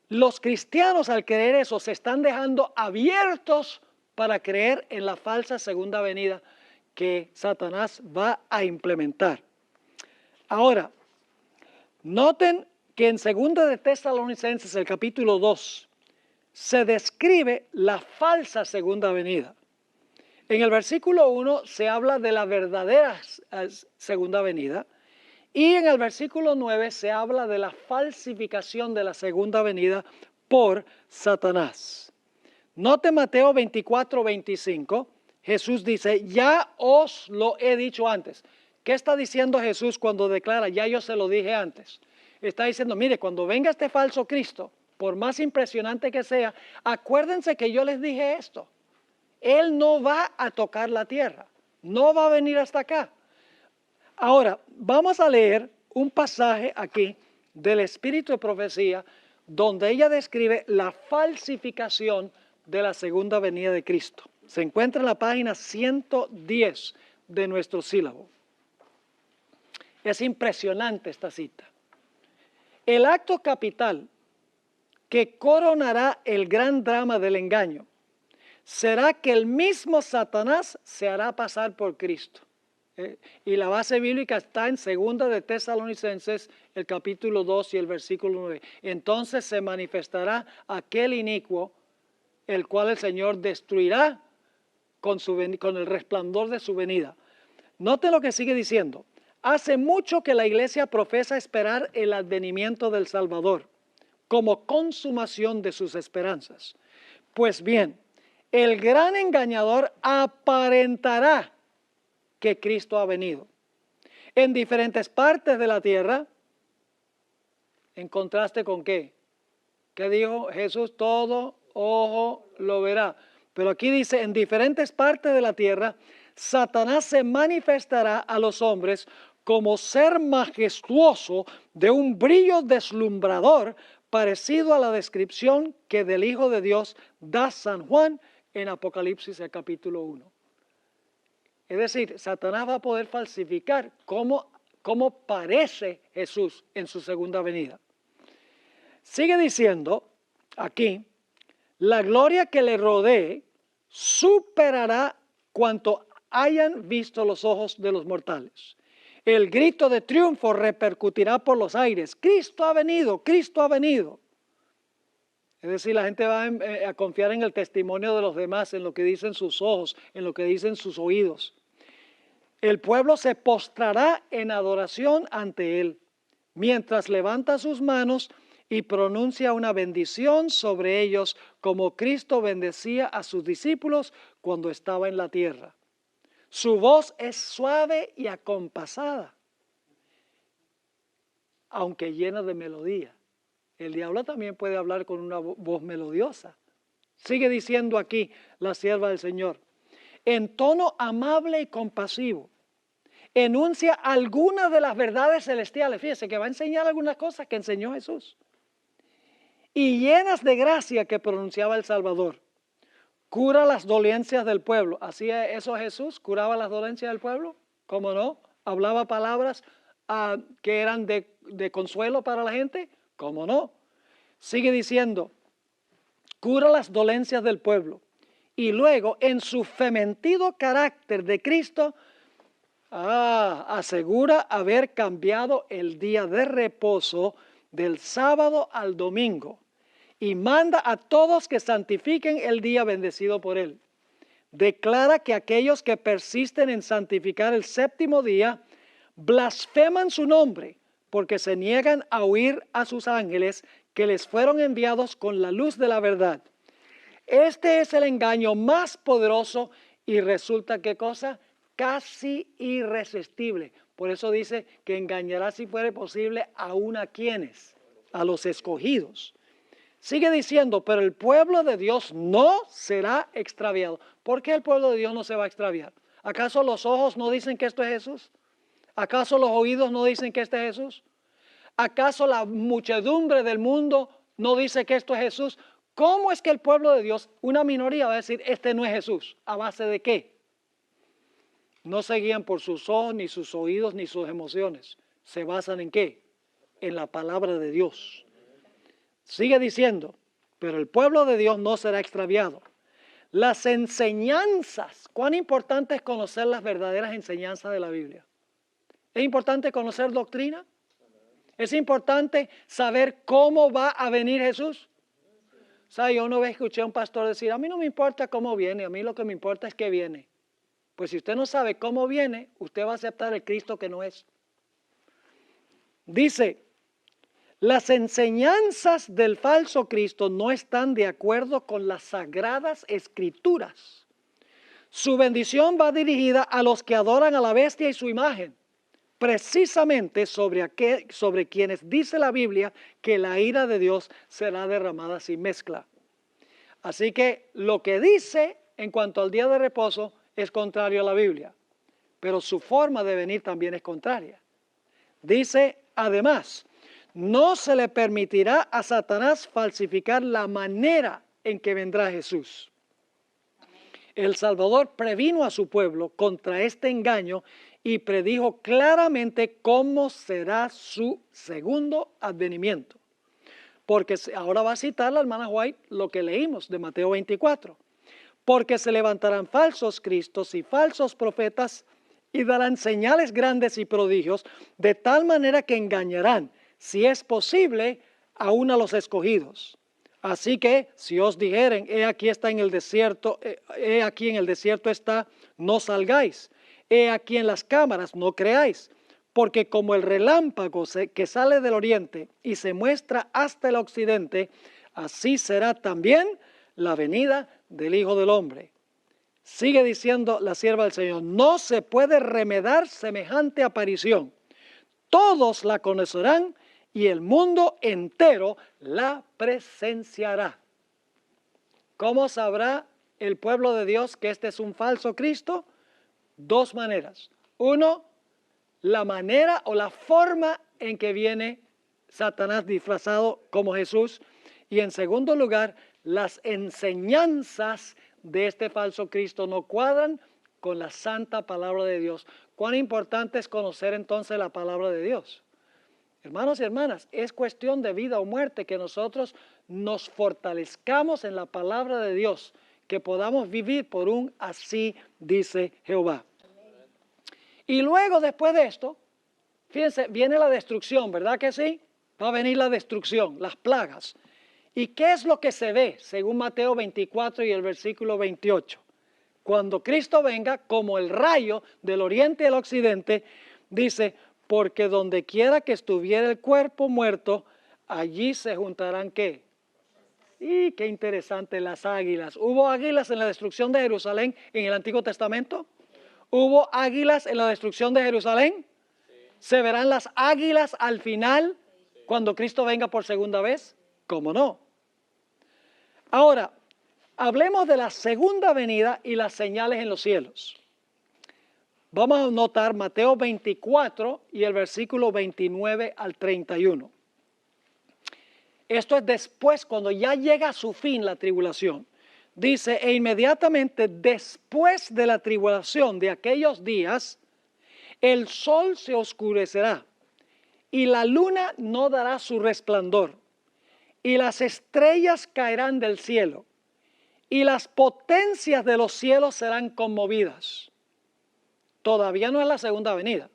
Los cristianos, al creer eso, se están dejando abiertos para creer en la falsa segunda venida que Satanás va a implementar. Ahora, noten que en 2 de Tesalonicenses, el capítulo 2, se describe la falsa segunda venida. En el versículo 1 se habla de la verdadera segunda venida y en el versículo 9 se habla de la falsificación de la segunda venida por Satanás. Note Mateo 24:25, Jesús dice, ya os lo he dicho antes. ¿Qué está diciendo Jesús cuando declara, ya yo se lo dije antes? Está diciendo, mire, cuando venga este falso Cristo, por más impresionante que sea, acuérdense que yo les dije esto. Él no va a tocar la tierra, no va a venir hasta acá. Ahora, vamos a leer un pasaje aquí del Espíritu de Profecía, donde ella describe la falsificación de la segunda venida de Cristo. Se encuentra en la página 110 de nuestro sílabo. Es impresionante esta cita. El acto capital que coronará el gran drama del engaño será que el mismo Satanás se hará pasar por Cristo. Y la base bíblica está en 2 de Tesalonicenses, el capítulo 2 y el versículo 9. Entonces se manifestará aquel inicuo, el cual el Señor destruirá con el resplandor de su venida. Note lo que sigue diciendo. Hace mucho que la iglesia profesa esperar el advenimiento del Salvador como consumación de sus esperanzas. Pues bien, el gran engañador aparentará que Cristo ha venido en diferentes partes de la tierra. ¿En contraste con qué? ¿Qué dijo Jesús? Todo ojo lo verá. Pero aquí dice, en diferentes partes de la tierra, Satanás se manifestará a los hombres como ser majestuoso de un brillo deslumbrador, parecido a la descripción que del Hijo de Dios da San Juan en Apocalipsis, el capítulo 1. Es decir, Satanás va a poder falsificar cómo parece Jesús en su segunda venida. Sigue diciendo aquí, la gloria que le rodee superará cuanto hayan visto los ojos de los mortales. El grito de triunfo repercutirá por los aires. Cristo ha venido, Cristo ha venido. Es decir, la gente va a confiar en el testimonio de los demás, en lo que dicen sus ojos, en lo que dicen sus oídos. El pueblo se postrará en adoración ante él, mientras levanta sus manos y pronuncia una bendición sobre ellos, como Cristo bendecía a sus discípulos cuando estaba en la tierra. Su voz es suave y acompasada, aunque llena de melodía. El diablo también puede hablar con una voz melodiosa. Sigue diciendo aquí la sierva del Señor. En tono amable y compasivo, enuncia algunas de las verdades celestiales. Fíjese que va a enseñar algunas cosas que enseñó Jesús. Y llenas de gracia que pronunciaba el Salvador. Cura las dolencias del pueblo. ¿Hacía eso Jesús? ¿Curaba las dolencias del pueblo? ¿Cómo no? ¿Hablaba palabras que eran de consuelo para la gente? ¿Cómo no? Sigue diciendo, cura las dolencias del pueblo. Y luego, en su fementido carácter de Cristo, asegura haber cambiado el día de reposo del sábado al domingo y manda a todos que santifiquen el día bendecido por él. Declara que aquellos que persisten en santificar el séptimo día blasfeman su nombre porque se niegan a oír a sus ángeles que les fueron enviados con la luz de la verdad. Este es el engaño más poderoso y resulta, ¿qué cosa? Casi irresistible. Por eso dice que engañará si fuere posible aún a quienes, a los escogidos. Sigue diciendo, pero el pueblo de Dios no será extraviado. ¿Por qué el pueblo de Dios no se va a extraviar? ¿Acaso los ojos no dicen que esto es Jesús? ¿Acaso los oídos no dicen que este es Jesús? ¿Acaso la muchedumbre del mundo no dice que esto es Jesús? ¿Cómo es que el pueblo de Dios, una minoría, va a decir, este no es Jesús? ¿A base de qué? No se guían por sus ojos, ni sus oídos, ni sus emociones. ¿Se basan en qué? En la palabra de Dios. Sigue diciendo, pero el pueblo de Dios no será extraviado. Las enseñanzas, ¿cuán importante es conocer las verdaderas enseñanzas de la Biblia? ¿Es importante conocer doctrina? ¿Es importante saber cómo va a venir Jesús? O sea, yo una vez escuché a un pastor decir, a mí no me importa cómo viene, a mí lo que me importa es que viene. Pues si usted no sabe cómo viene, usted va a aceptar el Cristo que no es. Dice, las enseñanzas del falso Cristo no están de acuerdo con las sagradas escrituras. Su bendición va dirigida a los que adoran a la bestia y su imagen. Precisamente sobre quienes dice la Biblia que la ira de Dios será derramada sin mezcla. Así que lo que dice en cuanto al día de reposo es contrario a la Biblia, pero su forma de venir también es contraria. Dice, además, no se le permitirá a Satanás falsificar la manera en que vendrá Jesús. El Salvador previno a su pueblo contra este engaño y predijo claramente cómo será su segundo advenimiento. Porque ahora va a citar la hermana White lo que leímos de Mateo 24. Porque se levantarán falsos cristos y falsos profetas y darán señales grandes y prodigios, de tal manera que engañarán, si es posible, aún a los escogidos. Así que si os dijeren, he aquí está en el desierto, he aquí en el desierto está, no salgáis. He aquí en las cámaras, no creáis. Porque como el relámpago que sale del oriente y se muestra hasta el occidente, así será también la venida del Hijo del Hombre. Sigue diciendo la sierva del Señor, no se puede remedar semejante aparición. Todos la conocerán y el mundo entero la presenciará. ¿Cómo sabrá el pueblo de Dios que este es un falso Cristo? Dos maneras. Uno, la manera o la forma en que viene Satanás disfrazado como Jesús. Y en segundo lugar, las enseñanzas de este falso Cristo no cuadran con la santa palabra de Dios. ¿Cuán importante es conocer entonces la palabra de Dios? Hermanos y hermanas, es cuestión de vida o muerte que nosotros nos fortalezcamos en la palabra de Dios, que podamos vivir por un así dice Jehová. Y luego después de esto, fíjense, viene la destrucción, ¿verdad que sí? Va a venir la destrucción, las plagas. ¿Y qué es lo que se ve según Mateo 24 y el versículo 28? Cuando Cristo venga como el rayo del oriente y el occidente, dice, porque donde quiera que estuviera el cuerpo muerto, allí se juntarán ¿qué? Y qué interesante, las águilas. ¿Hubo águilas en la destrucción de Jerusalén en el Antiguo Testamento? ¿Hubo águilas en la destrucción de Jerusalén? Sí. ¿Se verán las águilas al final cuando Cristo venga por segunda vez? ¿Cómo no? Ahora, hablemos de la segunda venida y las señales en los cielos. Vamos a notar Mateo 24 y el versículo 29 al 31. Esto es después, cuando ya llega a su fin la tribulación. Dice, e inmediatamente después de la tribulación de aquellos días, el sol se oscurecerá y la luna no dará su resplandor y las estrellas caerán del cielo y las potencias de los cielos serán conmovidas. Todavía no es la segunda venida.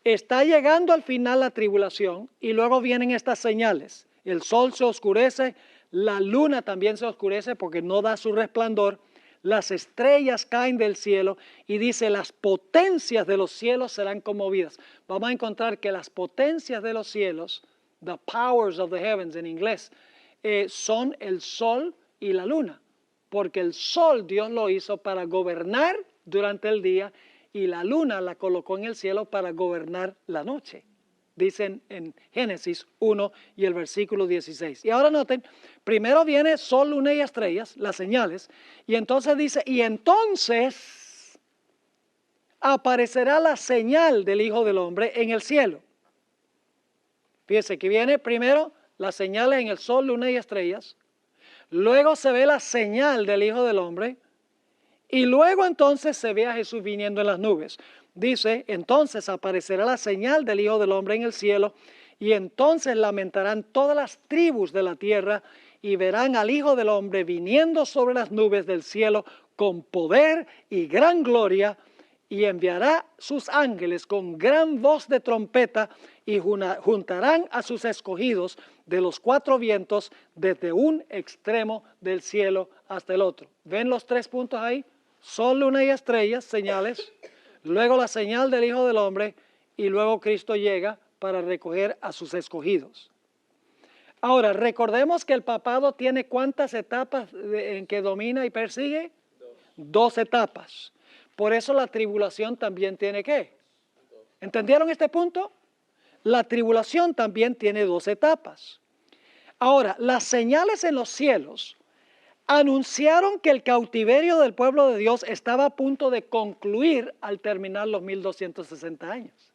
Está llegando al final la tribulación y luego vienen estas señales. El sol se oscurece, la luna también se oscurece porque no da su resplandor, las estrellas caen del cielo y dice las potencias de los cielos serán conmovidas. Vamos a encontrar que las potencias de los cielos, the powers of the heavens en inglés, son el sol y la luna. Porque el sol Dios lo hizo para gobernar durante el día y la luna la colocó en el cielo para gobernar la noche. Dicen en Génesis 1 y el versículo 16. Y ahora noten, primero viene sol, luna y estrellas, las señales, y entonces dice, y entonces aparecerá la señal del Hijo del Hombre en el cielo. Fíjense que viene primero las señales en el sol, luna y estrellas, luego se ve la señal del Hijo del Hombre, y luego entonces se ve a Jesús viniendo en las nubes. Dice, entonces aparecerá la señal del Hijo del Hombre en el cielo, y entonces lamentarán todas las tribus de la tierra, y verán al Hijo del Hombre viniendo sobre las nubes del cielo con poder y gran gloria, y enviará sus ángeles con gran voz de trompeta, y juntarán a sus escogidos de los cuatro vientos, desde un extremo del cielo hasta el otro. ¿Ven los 3 puntos ahí? Sol, luna y estrellas, señales. Luego la señal del Hijo del Hombre y luego Cristo llega para recoger a sus escogidos. Ahora, recordemos que el papado tiene ¿cuántas etapas en que domina y persigue? 2 etapas. Por eso la tribulación también tiene ¿qué? ¿Entendieron este punto? La tribulación también tiene 2 etapas. Ahora, las señales en los cielos anunciaron que el cautiverio del pueblo de Dios estaba a punto de concluir al terminar los 1260 años.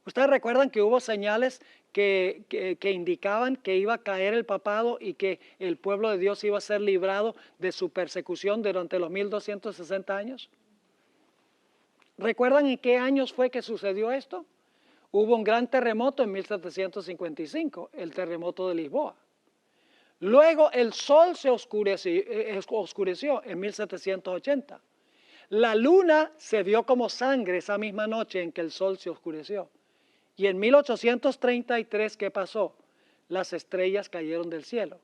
Ustedes recuerdan que hubo señales que indicaban que iba a caer el papado y que el pueblo de Dios iba a ser librado de su persecución durante los 1260 años. ¿Recuerdan en qué años fue que sucedió esto? Hubo un gran terremoto en 1755, el terremoto de Lisboa. Luego el sol se oscureció en 1780. La luna se vio como sangre esa misma noche en que el sol se oscureció. Y en 1833, ¿qué pasó? Las estrellas cayeron del cielo.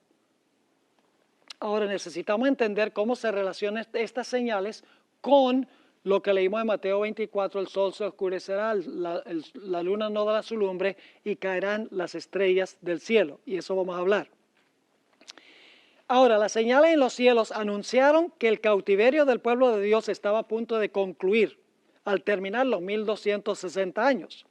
Ahora necesitamos entender cómo se relacionan estas señales con lo que leímos en Mateo 24, el sol se oscurecerá, la luna no dará su lumbre y caerán las estrellas del cielo. Y eso vamos a hablar. Ahora, las señales en los cielos anunciaron que el cautiverio del pueblo de Dios estaba a punto de concluir al terminar los 1260 años.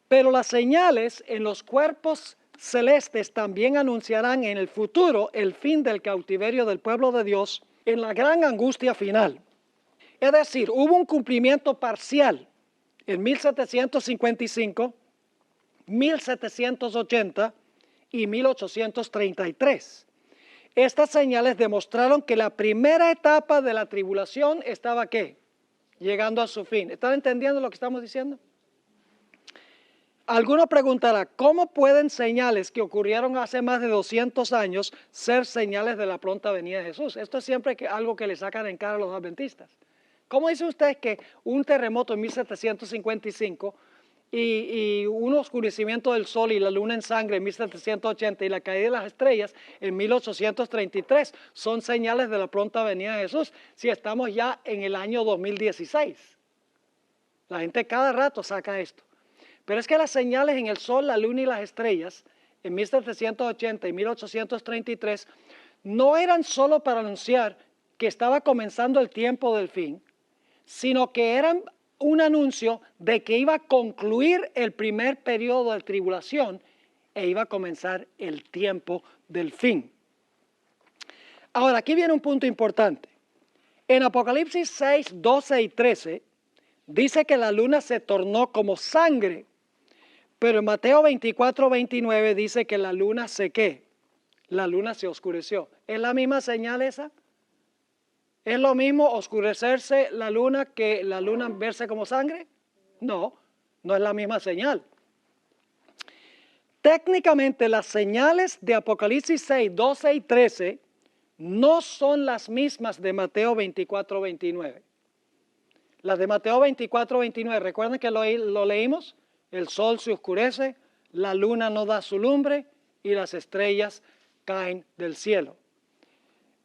Pero las señales en los cuerpos celestes también anunciarán en el futuro el fin del cautiverio del pueblo de Dios en la gran angustia final. Es decir, hubo un cumplimiento parcial en 1755, 1780 y 1833. Estas señales demostraron que la primera etapa de la tribulación estaba ¿qué? Llegando a su fin. ¿Están entendiendo lo que estamos diciendo? Alguno preguntará, ¿cómo pueden señales que ocurrieron hace más de 200 años ser señales de la pronta venida de Jesús? Esto es siempre algo que le sacan en cara a los adventistas. ¿Cómo dice usted que un terremoto en 1755 y un oscurecimiento del sol y la luna en sangre en 1780 y la caída de las estrellas en 1833 son señales de la pronta venida de Jesús si estamos ya en el año 2016? La gente cada rato saca esto. Pero es que las señales en el sol, la luna y las estrellas en 1780 y 1833 no eran solo para anunciar que estaba comenzando el tiempo del fin, sino que eran un anuncio de que iba a concluir el primer periodo de tribulación e iba a comenzar el tiempo del fin. Ahora, aquí viene un punto importante. En Apocalipsis 6, 12 y 13, dice que la luna se tornó como sangre, pero en Mateo 24, 29 dice que la luna se ¿qué? La luna se oscureció. ¿Es la misma señal esa? ¿Es lo mismo oscurecerse la luna que la luna verse como sangre? No, no es la misma señal. Técnicamente las señales de Apocalipsis 6, 12 y 13 no son las mismas de Mateo 24, 29. Las de Mateo 24, 29, ¿recuerdan que lo leímos? El sol se oscurece, la luna no da su lumbre y las estrellas caen del cielo.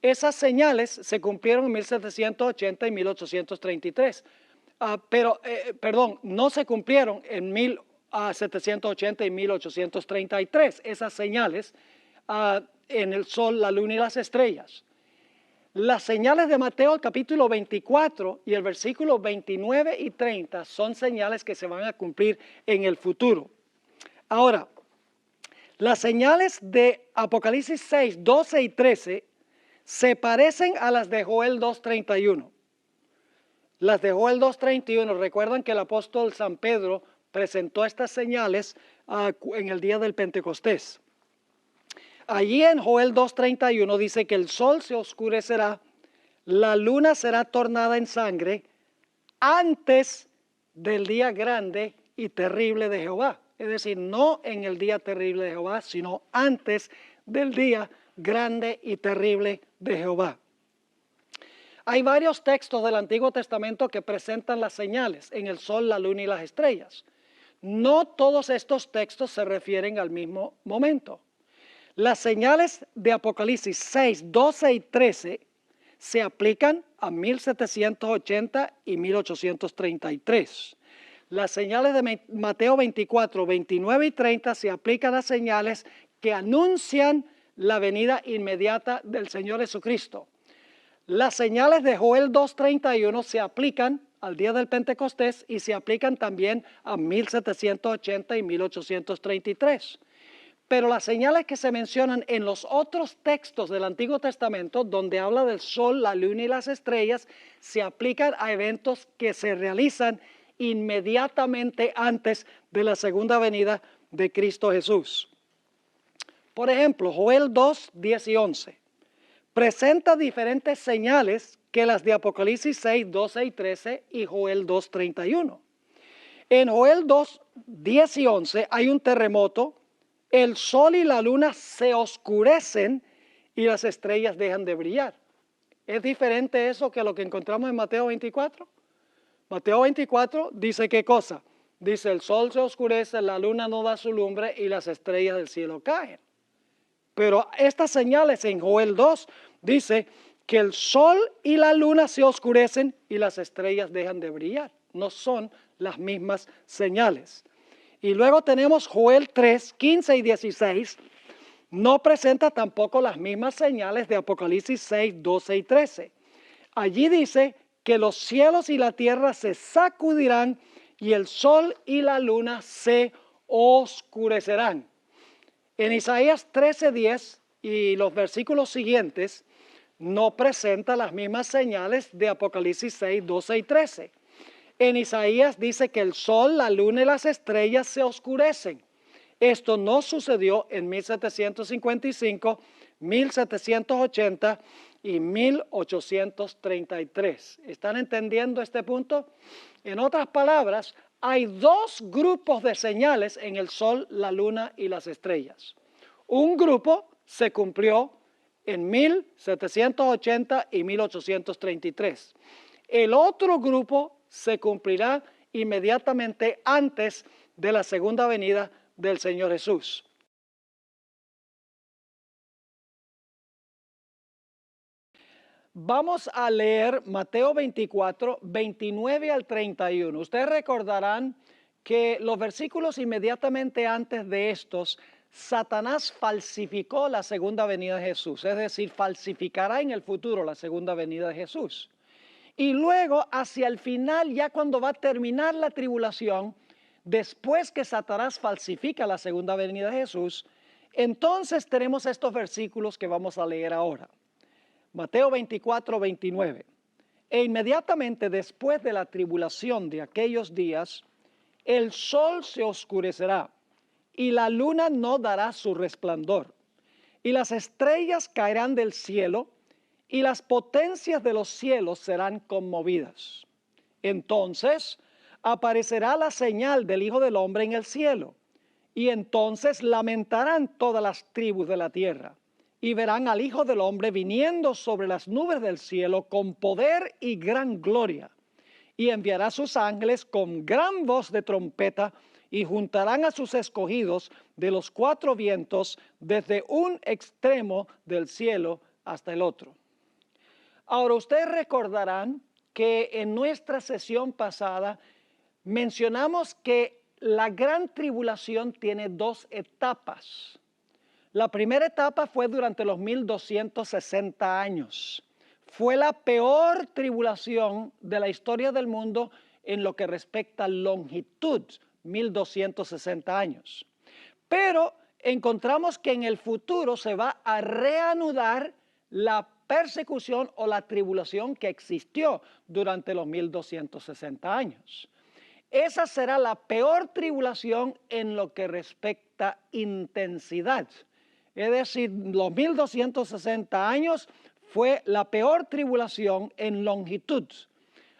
Esas señales se cumplieron en 1780 y 1833. No se cumplieron en 1780 y 1833. Esas señales en el sol, la luna y las estrellas. Las señales de Mateo capítulo 24 y el versículo 29 y 30 son señales que se van a cumplir en el futuro. Ahora, las señales de Apocalipsis 6, 12 y 13 se parecen a las de Joel 2:31. Las de Joel 2:31, recuerdan que el apóstol San Pedro presentó estas señales en el día del Pentecostés. Allí en Joel 2:31 dice que el sol se oscurecerá, la luna será tornada en sangre antes del día grande y terrible de Jehová. Es decir, no en el día terrible de Jehová, sino antes del día grande y terrible de Jehová. Hay varios textos del Antiguo Testamento que presentan las señales en el sol, la luna y las estrellas. No todos estos textos se refieren al mismo momento. Las señales de Apocalipsis 6, 12 y 13 se aplican a 1780 y 1833. Las señales de Mateo 24, 29 y 30 se aplican a señales que anuncian la venida inmediata del Señor Jesucristo. Las señales de Joel 2:31 se aplican al día del Pentecostés y se aplican también a 1780 y 1833. Pero las señales que se mencionan en los otros textos del Antiguo Testamento, donde habla del sol, la luna y las estrellas, se aplican a eventos que se realizan inmediatamente antes de la segunda venida de Cristo Jesús. Por ejemplo, Joel 2, 10 y 11 presenta diferentes señales que las de Apocalipsis 6, 12 y 13 y Joel 2, 31. En Joel 2, 10 y 11 hay un terremoto, el sol y la luna se oscurecen y las estrellas dejan de brillar. ¿Es diferente eso que lo que encontramos en Mateo 24? Mateo 24 dice ¿qué cosa? Dice el sol se oscurece, la luna no da su lumbre y las estrellas del cielo caen. Pero estas señales en Joel 2 dice que el sol y la luna se oscurecen y las estrellas dejan de brillar. No son las mismas señales. Y luego tenemos Joel 3, 15 y 16. No presenta tampoco las mismas señales de Apocalipsis 6, 12 y 13. Allí dice que los cielos y la tierra se sacudirán y el sol y la luna se oscurecerán. En Isaías 13:10 y los versículos siguientes no presenta las mismas señales de Apocalipsis 6, 12 y 13. En Isaías dice que el sol, la luna y las estrellas se oscurecen. Esto no sucedió en 1755, 1780 y 1833. ¿Están entendiendo este punto? En otras palabras, hay dos grupos de señales en el sol, la luna y las estrellas. Un grupo se cumplió en 1780 y 1833. El otro grupo se cumplirá inmediatamente antes de la segunda venida del Señor Jesús. Vamos a leer Mateo 24, 29 al 31. Ustedes recordarán que los versículos inmediatamente antes de estos, Satanás falsificó la segunda venida de Jesús, es decir, falsificará en el futuro la segunda venida de Jesús. Y luego, hacia el final, ya cuando va a terminar la tribulación, después que Satanás falsifica la segunda venida de Jesús, entonces tenemos estos versículos que vamos a leer ahora. Mateo 24, 29. E inmediatamente después de la tribulación de aquellos días, el sol se oscurecerá y la luna no dará su resplandor, y las estrellas caerán del cielo, y las potencias de los cielos serán conmovidas. Entonces aparecerá la señal del Hijo del Hombre en el cielo, y entonces lamentarán todas las tribus de la tierra, y verán al Hijo del Hombre viniendo sobre las nubes del cielo con poder y gran gloria, y enviará a sus ángeles con gran voz de trompeta, y juntarán a sus escogidos de los cuatro vientos, desde un extremo del cielo hasta el otro. Ahora, ustedes recordarán que en nuestra sesión pasada mencionamos que la gran tribulación tiene dos etapas. La primera etapa fue durante los 1260 años. Fue la peor tribulación de la historia del mundo en lo que respecta a longitud, 1260 años. Pero encontramos que en el futuro se va a reanudar la persecución o la tribulación que existió durante los 1260 años. Esa será la peor tribulación en lo que respecta a intensidad. Es decir, los 1260 años fue la peor tribulación en longitud.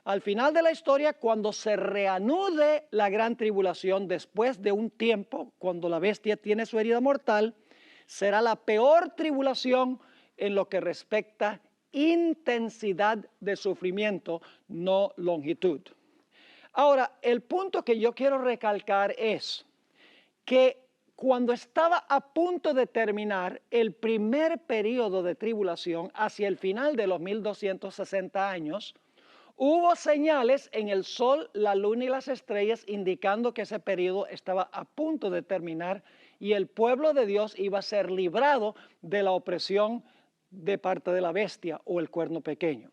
Al final de la historia, cuando se reanude la gran tribulación, después de un tiempo, cuando la bestia tiene su herida mortal, será la peor tribulación en lo que respecta a intensidad de sufrimiento, no longitud. Ahora, el punto que yo quiero recalcar es que cuando estaba a punto de terminar el primer periodo de tribulación, hacia el final de los 1260 años, hubo señales en el sol, la luna y las estrellas indicando que ese periodo estaba a punto de terminar y el pueblo de Dios iba a ser librado de la opresión de parte de la bestia o el cuerno pequeño.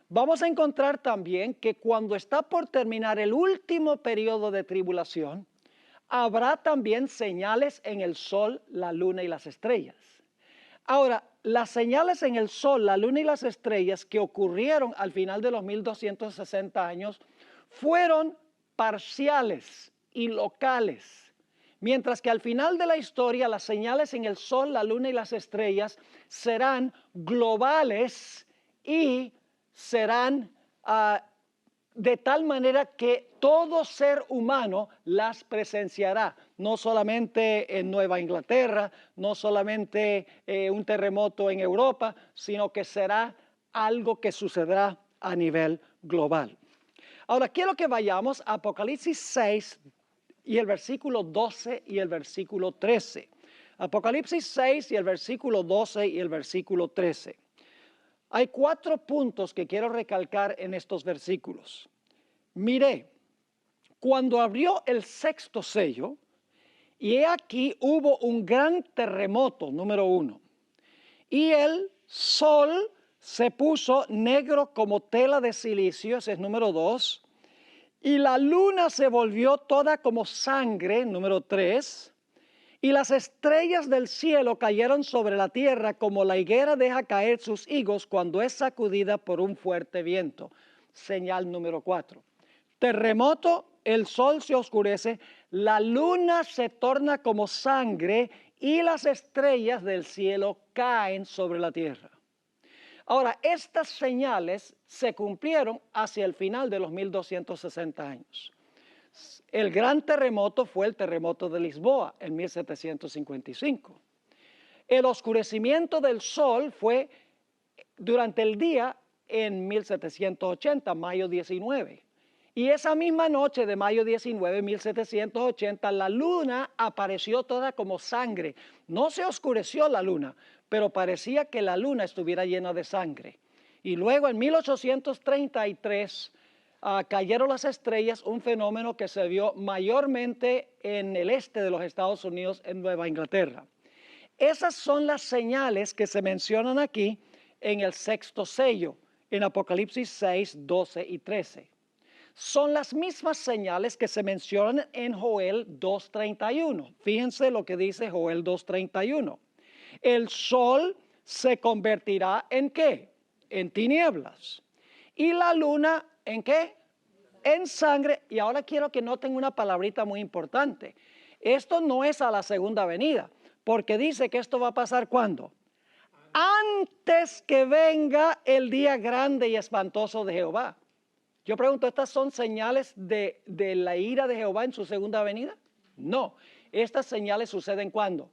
Vamos a encontrar también que cuando está por terminar el último periodo de tribulación, Habrá también señales en el sol, la luna y las estrellas. Ahora, las señales en el sol, la luna y las estrellas que ocurrieron al final de los 1260 años fueron parciales y locales. Mientras que al final de la historia las señales en el sol, la luna y las estrellas serán globales y serán de tal manera que todo ser humano las presenciará, no solamente en Nueva Inglaterra, no solamente un terremoto en Europa, sino que será algo que sucederá a nivel global. Ahora quiero que vayamos a Apocalipsis 6 y el versículo 12 y el versículo 13. Apocalipsis 6 y el versículo 12 y el versículo 13. Hay 4 puntos que quiero recalcar en estos versículos. Miré, cuando abrió el 6º sello, y he aquí hubo un gran terremoto, número 1, y el sol se puso negro como tela de silicio, ese es número 2, y la luna se volvió toda como sangre, número 3, y las estrellas del cielo cayeron sobre la tierra como la higuera deja caer sus higos cuando es sacudida por un fuerte viento. Señal número 4. Terremoto, el sol se oscurece, la luna se torna como sangre y las estrellas del cielo caen sobre la tierra. Ahora, estas señales se cumplieron hacia el final de los 1260 años. El gran terremoto fue el terremoto de Lisboa en 1755. El oscurecimiento del sol fue durante el día en 1780, mayo 19. Y esa misma noche de mayo 19, 1780, la luna apareció toda como sangre. No se oscureció la luna, pero parecía que la luna estuviera llena de sangre. Y luego en 1833 cayeron las estrellas, un fenómeno que se vio mayormente en el este de los Estados Unidos, en Nueva Inglaterra. Esas son las señales que se mencionan aquí en el 6º sello, en Apocalipsis 6, 12 y 13. Son las mismas señales que se mencionan en Joel 2:31. Fíjense lo que dice Joel 2:31. El sol se convertirá ¿en qué? En tinieblas. Y la luna ¿en qué? En sangre. Y ahora quiero que noten una palabrita muy importante. Esto no es a la segunda venida, porque dice que esto va a pasar ¿cuándo? Antes que venga el día grande y espantoso de Jehová. Yo pregunto, ¿estas son señales de la ira de Jehová en su segunda venida? No, estas señales suceden ¿cuándo?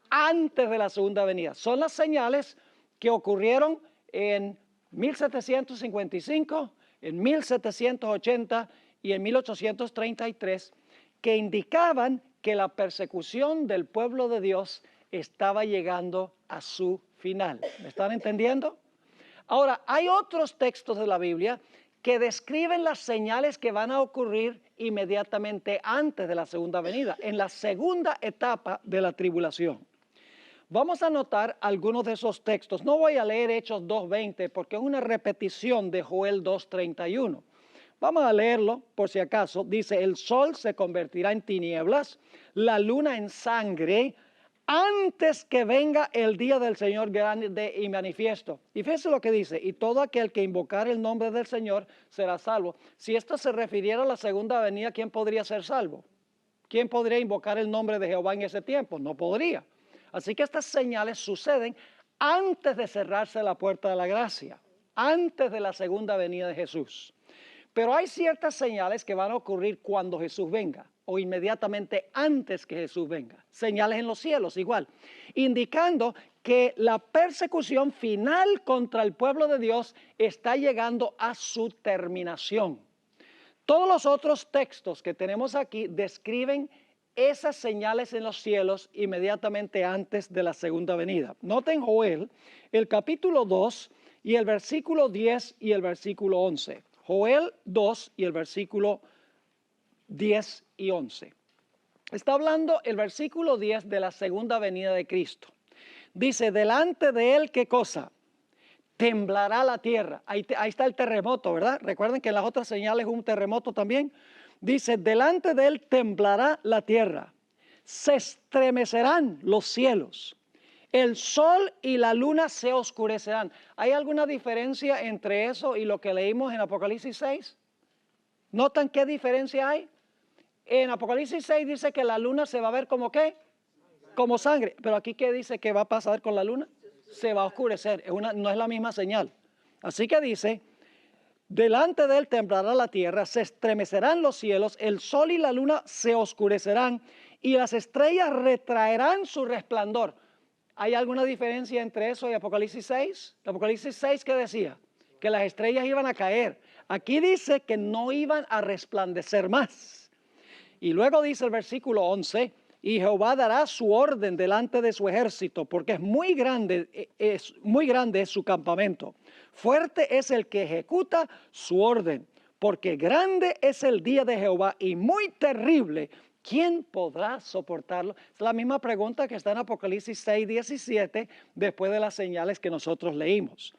Antes de la segunda venida. Son las señales que ocurrieron en 1755, en 1780 y en 1833, que indicaban que la persecución del pueblo de Dios estaba llegando a su final. ¿Me están entendiendo? Ahora, hay otros textos de la Biblia que describen las señales que van a ocurrir inmediatamente antes de la segunda venida, en la segunda etapa de la tribulación. Vamos a notar algunos de esos textos. No voy a leer Hechos 2:20 porque es una repetición de Joel 2:31. Vamos a leerlo por si acaso. Dice, el sol se convertirá en tinieblas, la luna en sangre, antes que venga el día del Señor grande y manifiesto. Y fíjense lo que dice, y todo aquel que invocar el nombre del Señor será salvo. Si esto se refiriera a la segunda venida, ¿quién podría ser salvo? ¿Quién podría invocar el nombre de Jehová en ese tiempo? No podría. Así que estas señales suceden antes de cerrarse la puerta de la gracia, antes de la segunda venida de Jesús. Pero hay ciertas señales que van a ocurrir cuando Jesús venga o inmediatamente antes que Jesús venga. Señales en los cielos igual, indicando que la persecución final contra el pueblo de Dios está llegando a su terminación. Todos los otros textos que tenemos aquí describen esas señales en los cielos inmediatamente antes de la segunda venida. Noten Joel, el capítulo 2 y el versículo 10 y el versículo 11. Joel 2 y el versículo 10 y 11. Está hablando el versículo 10 de la segunda venida de Cristo. Dice, delante de él, ¿qué cosa? Temblará la tierra. Ahí está el terremoto, ¿verdad? Recuerden que en las otras señales un terremoto también. Dice, delante de él temblará la tierra, se estremecerán los cielos, el sol y la luna se oscurecerán. ¿Hay alguna diferencia entre eso y lo que leímos en Apocalipsis 6? ¿Notan qué diferencia hay? En Apocalipsis 6 dice que la luna se va a ver como ¿qué? Como sangre. Pero aquí ¿qué dice que va a pasar con la luna? Se va a oscurecer. No es la misma señal. Así que dice, delante de él temblará la tierra, se estremecerán los cielos, el sol y la luna se oscurecerán y las estrellas retraerán su resplandor. ¿Hay alguna diferencia entre eso y Apocalipsis 6? Apocalipsis 6, ¿qué decía? Que las estrellas iban a caer. Aquí dice que no iban a resplandecer más. Y luego dice el versículo 11, y Jehová dará su orden delante de su ejército, porque es muy grande es su campamento. Fuerte es el que ejecuta su orden, porque grande es el día de Jehová y muy terrible. ¿Quién podrá soportarlo? Es la misma pregunta que está en Apocalipsis 6, 17, después de las señales que nosotros leímos.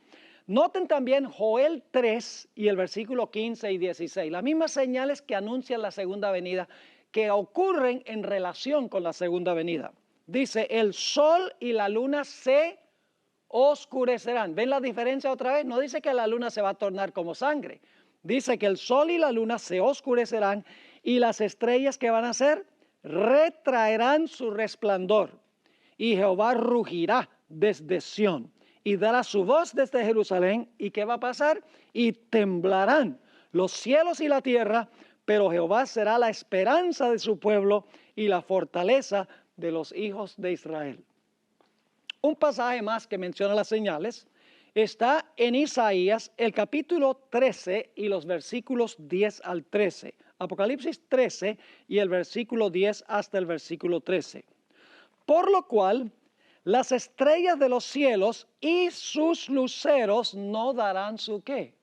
Noten también Joel 3 y el versículo 15 y 16, las mismas señales que anuncian la segunda venida, que ocurren en relación con la segunda venida. Dice, el sol y la luna se oscurecerán. ¿Ven la diferencia otra vez? No dice que la luna se va a tornar como sangre. Dice que el sol y la luna se oscurecerán y las estrellas que van a hacer retraerán su resplandor. Y Jehová rugirá desde Sión y dará su voz desde Jerusalén. ¿Y qué va a pasar? Y temblarán los cielos y la tierra, pero Jehová será la esperanza de su pueblo y la fortaleza de los hijos de Israel. Un pasaje más que menciona las señales está en Isaías, el capítulo 13 y los versículos 10 al 13. Apocalipsis 13 y el versículo 10 hasta el versículo 13. Por lo cual, las estrellas de los cielos y sus luceros no darán su ¿qué?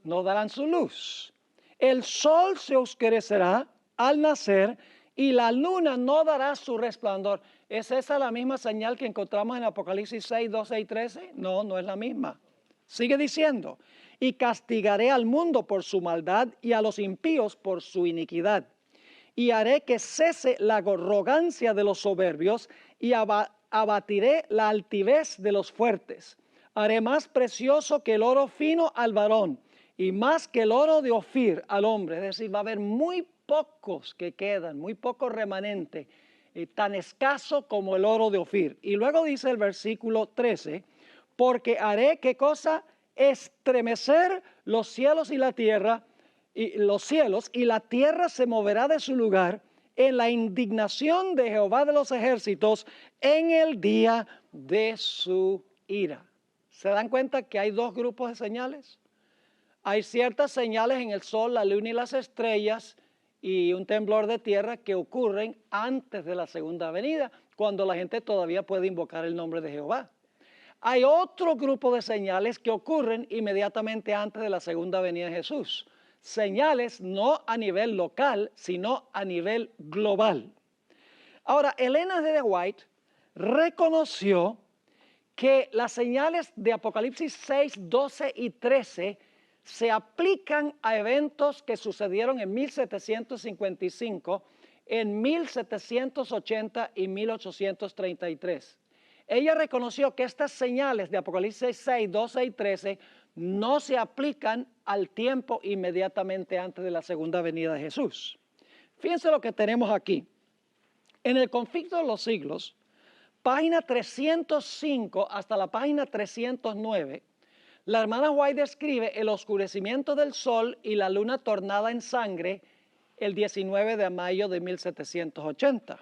No darán su luz. El sol se oscurecerá al nacer y la luna no dará su resplandor. ¿Es esa la misma señal que encontramos en Apocalipsis 6, 12 y 13? No, no es la misma. Sigue diciendo, y castigaré al mundo por su maldad y a los impíos por su iniquidad. Y haré que cese la arrogancia de los soberbios y abatiré la altivez de los fuertes. Haré más precioso que el oro fino al varón y más que el oro de Ofir al hombre. Es decir, va a haber muy pocos que quedan, muy poco remanente, tan escaso como el oro de Ofir. Y luego dice el versículo 13, porque haré ¿qué cosa? Estremecer los cielos y la tierra, y la tierra se moverá de su lugar en la indignación de Jehová de los ejércitos en el día de su ira. ¿Se dan cuenta que hay dos grupos de señales? Hay ciertas señales en el sol, la luna y las estrellas y un temblor de tierra que ocurren antes de la segunda venida, cuando la gente todavía puede invocar el nombre de Jehová. Hay otro grupo de señales que ocurren inmediatamente antes de la segunda venida de Jesús. Señales no a nivel local, sino a nivel global. Ahora, Elena G. de White reconoció que las señales de Apocalipsis 6, 12 y 13 se aplican a eventos que sucedieron en 1755, en 1780 y 1833. Ella reconoció que estas señales de Apocalipsis 6, 12 y 13 no se aplican al tiempo inmediatamente antes de la segunda venida de Jesús. Fíjense lo que tenemos aquí. En el Conflicto de los Siglos, página 305 hasta la página 309, la hermana White describe el oscurecimiento del sol y la luna tornada en sangre el 19 de mayo de 1780.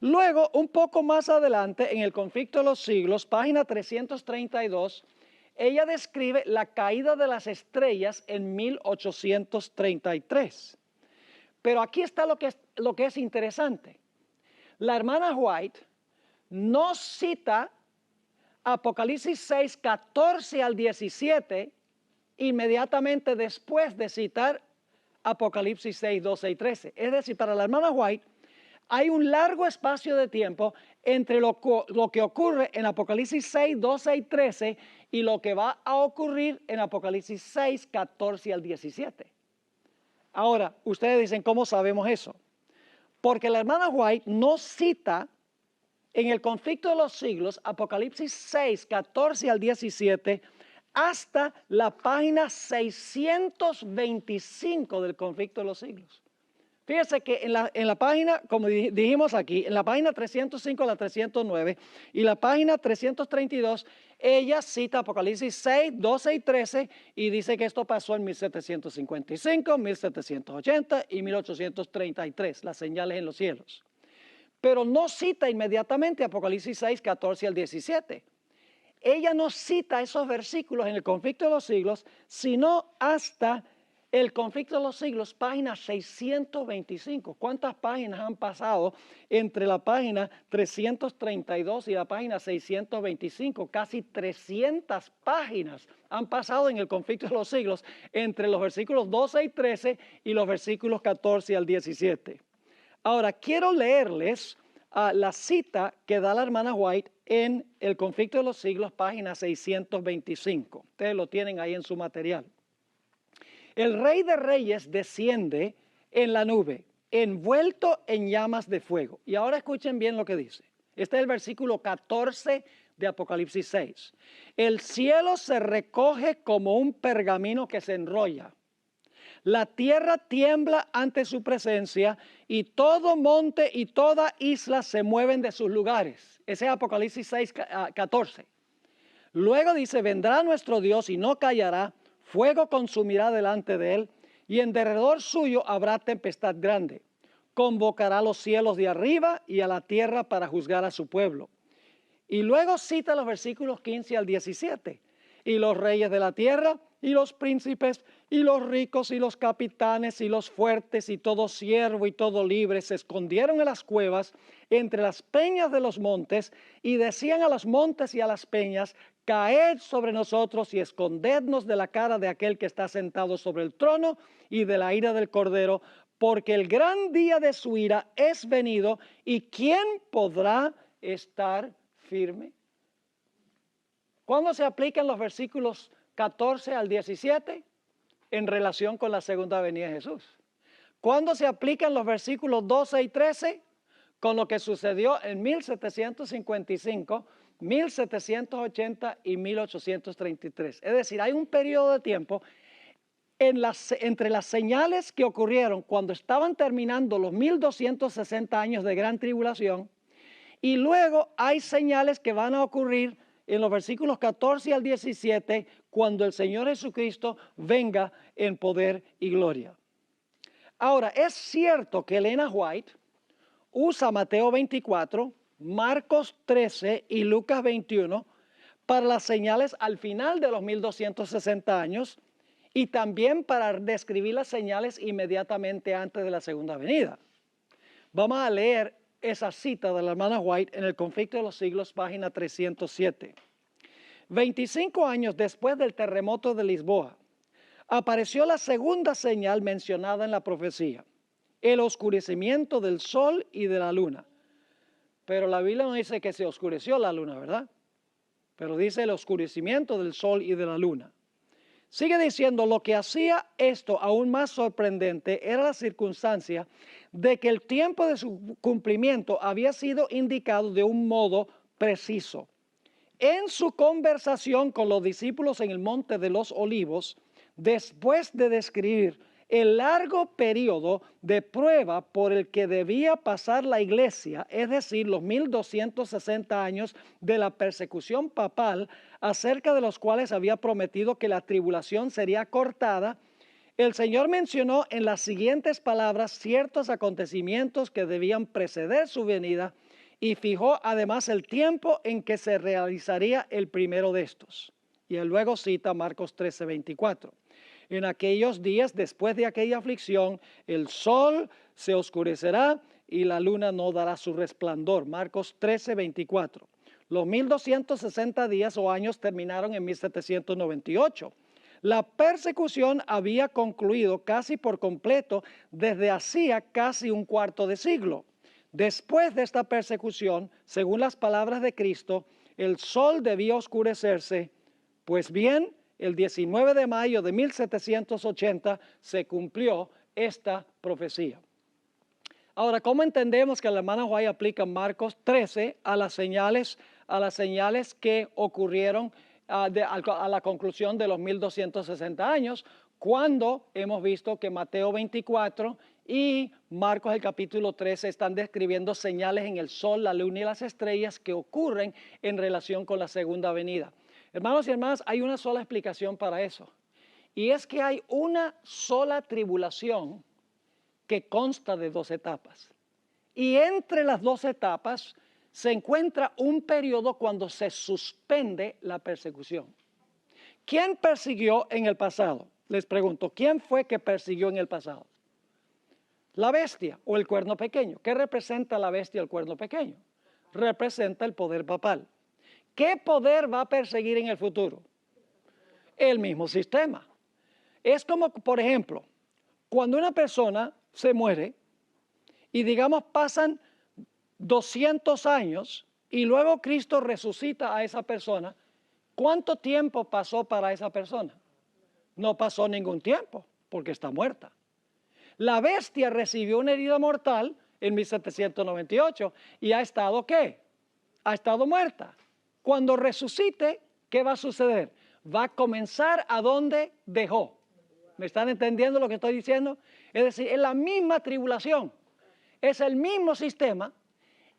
Luego, un poco más adelante, en el Conflicto de los Siglos, página 332, ella describe la caída de las estrellas en 1833. Pero aquí está lo que es interesante. La hermana White no cita Apocalipsis 6, 14 al 17 inmediatamente después de citar Apocalipsis 6, 12 y 13. Es decir, para la hermana White hay un largo espacio de tiempo entre lo que ocurre en Apocalipsis 6, 12 y 13 y lo que va a ocurrir en Apocalipsis 6, 14 al 17. Ahora, ustedes dicen, ¿cómo sabemos eso? Porque la hermana White no cita en el conflicto de los siglos, Apocalipsis 6, 14 al 17, hasta la página 625 del conflicto de los siglos. Fíjense que en la página, como dijimos aquí, en la página 305 a la 309 y la página 332, ella cita Apocalipsis 6, 12 y 13 y dice que esto pasó en 1755, 1780 y 1833, las señales en los cielos. Pero no cita inmediatamente Apocalipsis 6, 14 al 17. Ella no cita esos versículos en el conflicto de los siglos, sino hasta el conflicto de los siglos, página 625. ¿Cuántas páginas han pasado entre la página 332 y la página 625? Casi 300 páginas han pasado en el conflicto de los siglos entre los versículos 12 y 13 y los versículos 14 al 17. Ahora, quiero leerles la cita que da la hermana White en el conflicto de los siglos, página 625. Ustedes lo tienen ahí en su material. El Rey de Reyes desciende en la nube, envuelto en llamas de fuego. Y ahora escuchen bien lo que dice. Este es el versículo 14 de Apocalipsis 6. El cielo se recoge como un pergamino que se enrolla. La tierra tiembla ante su presencia y todo monte y toda isla se mueven de sus lugares. Ese es Apocalipsis 6, 14. Luego dice, vendrá nuestro Dios y no callará, fuego consumirá delante de él y en derredor suyo habrá tempestad grande. Convocará a los cielos de arriba y a la tierra para juzgar a su pueblo. Y luego cita los versículos 15 al 17. Y los reyes de la tierra y los príncipes y los ricos y los capitanes y los fuertes y todo siervo y todo libre se escondieron en las cuevas entre las peñas de los montes y decían a los montes y a las peñas, caed sobre nosotros y escondednos de la cara de aquel que está sentado sobre el trono y de la ira del Cordero, porque el gran día de su ira es venido y ¿quién podrá estar firme? ¿Cuándo se aplican los versículos 14 al 17? En relación con la segunda venida de Jesús. ¿Cuándo se aplican los versículos 12 y 13? Con lo que sucedió en 1755, 1780 y 1833. Es decir, hay un periodo de tiempo entre las señales que ocurrieron cuando estaban terminando los 1260 años de gran tribulación y luego hay señales que van a ocurrir en los versículos 14 al 17, cuando el Señor Jesucristo venga en poder y gloria. Ahora, es cierto que Elena White usa Mateo 24, Marcos 13 y Lucas 21 para las señales al final de los 1260 años y también para describir las señales inmediatamente antes de la segunda venida. Vamos a leer esa cita de la hermana White en el conflicto de los siglos, página 307. 25 años después del terremoto de Lisboa, apareció la segunda señal mencionada en la profecía, el oscurecimiento del sol y de la luna. Pero la Biblia no dice que se oscureció la luna, ¿verdad? Pero dice el oscurecimiento del sol y de la luna. Sigue diciendo, lo que hacía esto aún más sorprendente era la circunstancia de que el tiempo de su cumplimiento había sido indicado de un modo preciso. En su conversación con los discípulos en el Monte de los Olivos, después de describir el largo periodo de prueba por el que debía pasar la iglesia, es decir, los 1260 años de la persecución papal, acerca de los cuales había prometido que la tribulación sería cortada, el Señor mencionó en las siguientes palabras ciertos acontecimientos que debían preceder su venida y fijó además el tiempo en que se realizaría el primero de estos. Y él luego cita Marcos 13:24. En aquellos días, después de aquella aflicción, el sol se oscurecerá y la luna no dará su resplandor. Marcos 13:24. Los 1260 días o años terminaron en 1798. La persecución había concluido casi por completo desde hacía casi un cuarto de siglo. Después de esta persecución, según las palabras de Cristo, el sol debía oscurecerse. Pues bien, el 19 de mayo de 1780 se cumplió esta profecía. Ahora, ¿cómo entendemos que la hermana White aplica Marcos 13 a las señales que ocurrieron a la conclusión de los 1260 años, cuando hemos visto que Mateo 24 y Marcos el capítulo 13 están describiendo señales en el sol, la luna y las estrellas que ocurren en relación con la segunda venida? Hermanos y hermanas, hay una sola explicación para eso, y es que hay una sola tribulación que consta de 2 etapas. Y entre las 2 etapas se encuentra un periodo cuando se suspende la persecución. ¿Quién persiguió en el pasado? Les pregunto, ¿quién fue que persiguió en el pasado? La bestia o el cuerno pequeño. ¿Qué representa la bestia o el cuerno pequeño? Representa el poder papal. ¿Qué poder va a perseguir en el futuro? El mismo sistema. Es como, por ejemplo, cuando una persona se muere y digamos pasan 200 años y luego Cristo resucita a esa persona, ¿cuánto tiempo pasó para esa persona? No pasó ningún tiempo porque está muerta. La bestia recibió una herida mortal en 1798 y ha estado ¿qué? Ha estado muerta. Cuando resucite, ¿qué va a suceder? Va a comenzar a donde dejó. ¿Me están entendiendo lo que estoy diciendo? Es decir, es la misma tribulación, es el mismo sistema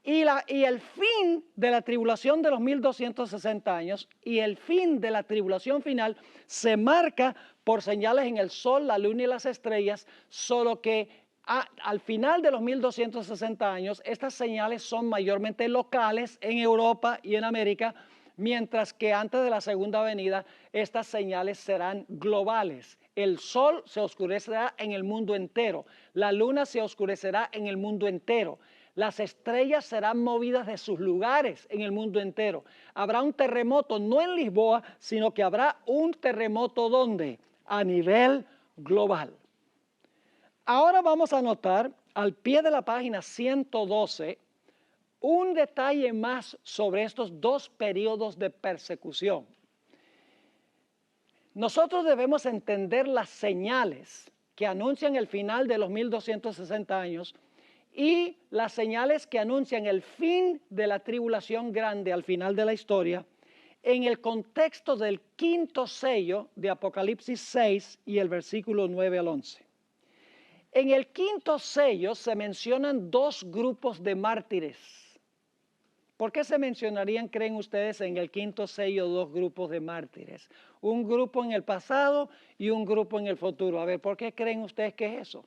y el fin de la tribulación de los 1260 años y el fin de la tribulación final se marca por señales en el sol, la luna y las estrellas, solo que al final de los 1260 años estas señales son mayormente locales en Europa y en América, mientras que antes de la segunda venida estas señales serán globales. El sol se oscurecerá en el mundo entero, la luna se oscurecerá en el mundo entero, las estrellas serán movidas de sus lugares en el mundo entero. Habrá un terremoto, no en Lisboa, sino que habrá un terremoto ¿dónde? A nivel global. Ahora vamos a notar al pie de la página 112 un detalle más sobre estos 2 periodos de persecución. Nosotros debemos entender las señales que anuncian el final de los 1260 años y las señales que anuncian el fin de la tribulación grande al final de la historia en el contexto del 5º sello de Apocalipsis 6 y el versículo 9 al 11. En el 5º sello se mencionan 2 grupos de mártires. ¿Por qué se mencionarían, creen ustedes, en el 5º sello 2 grupos de mártires? Un grupo en el pasado y un grupo en el futuro. A ver, ¿por qué creen ustedes que es eso?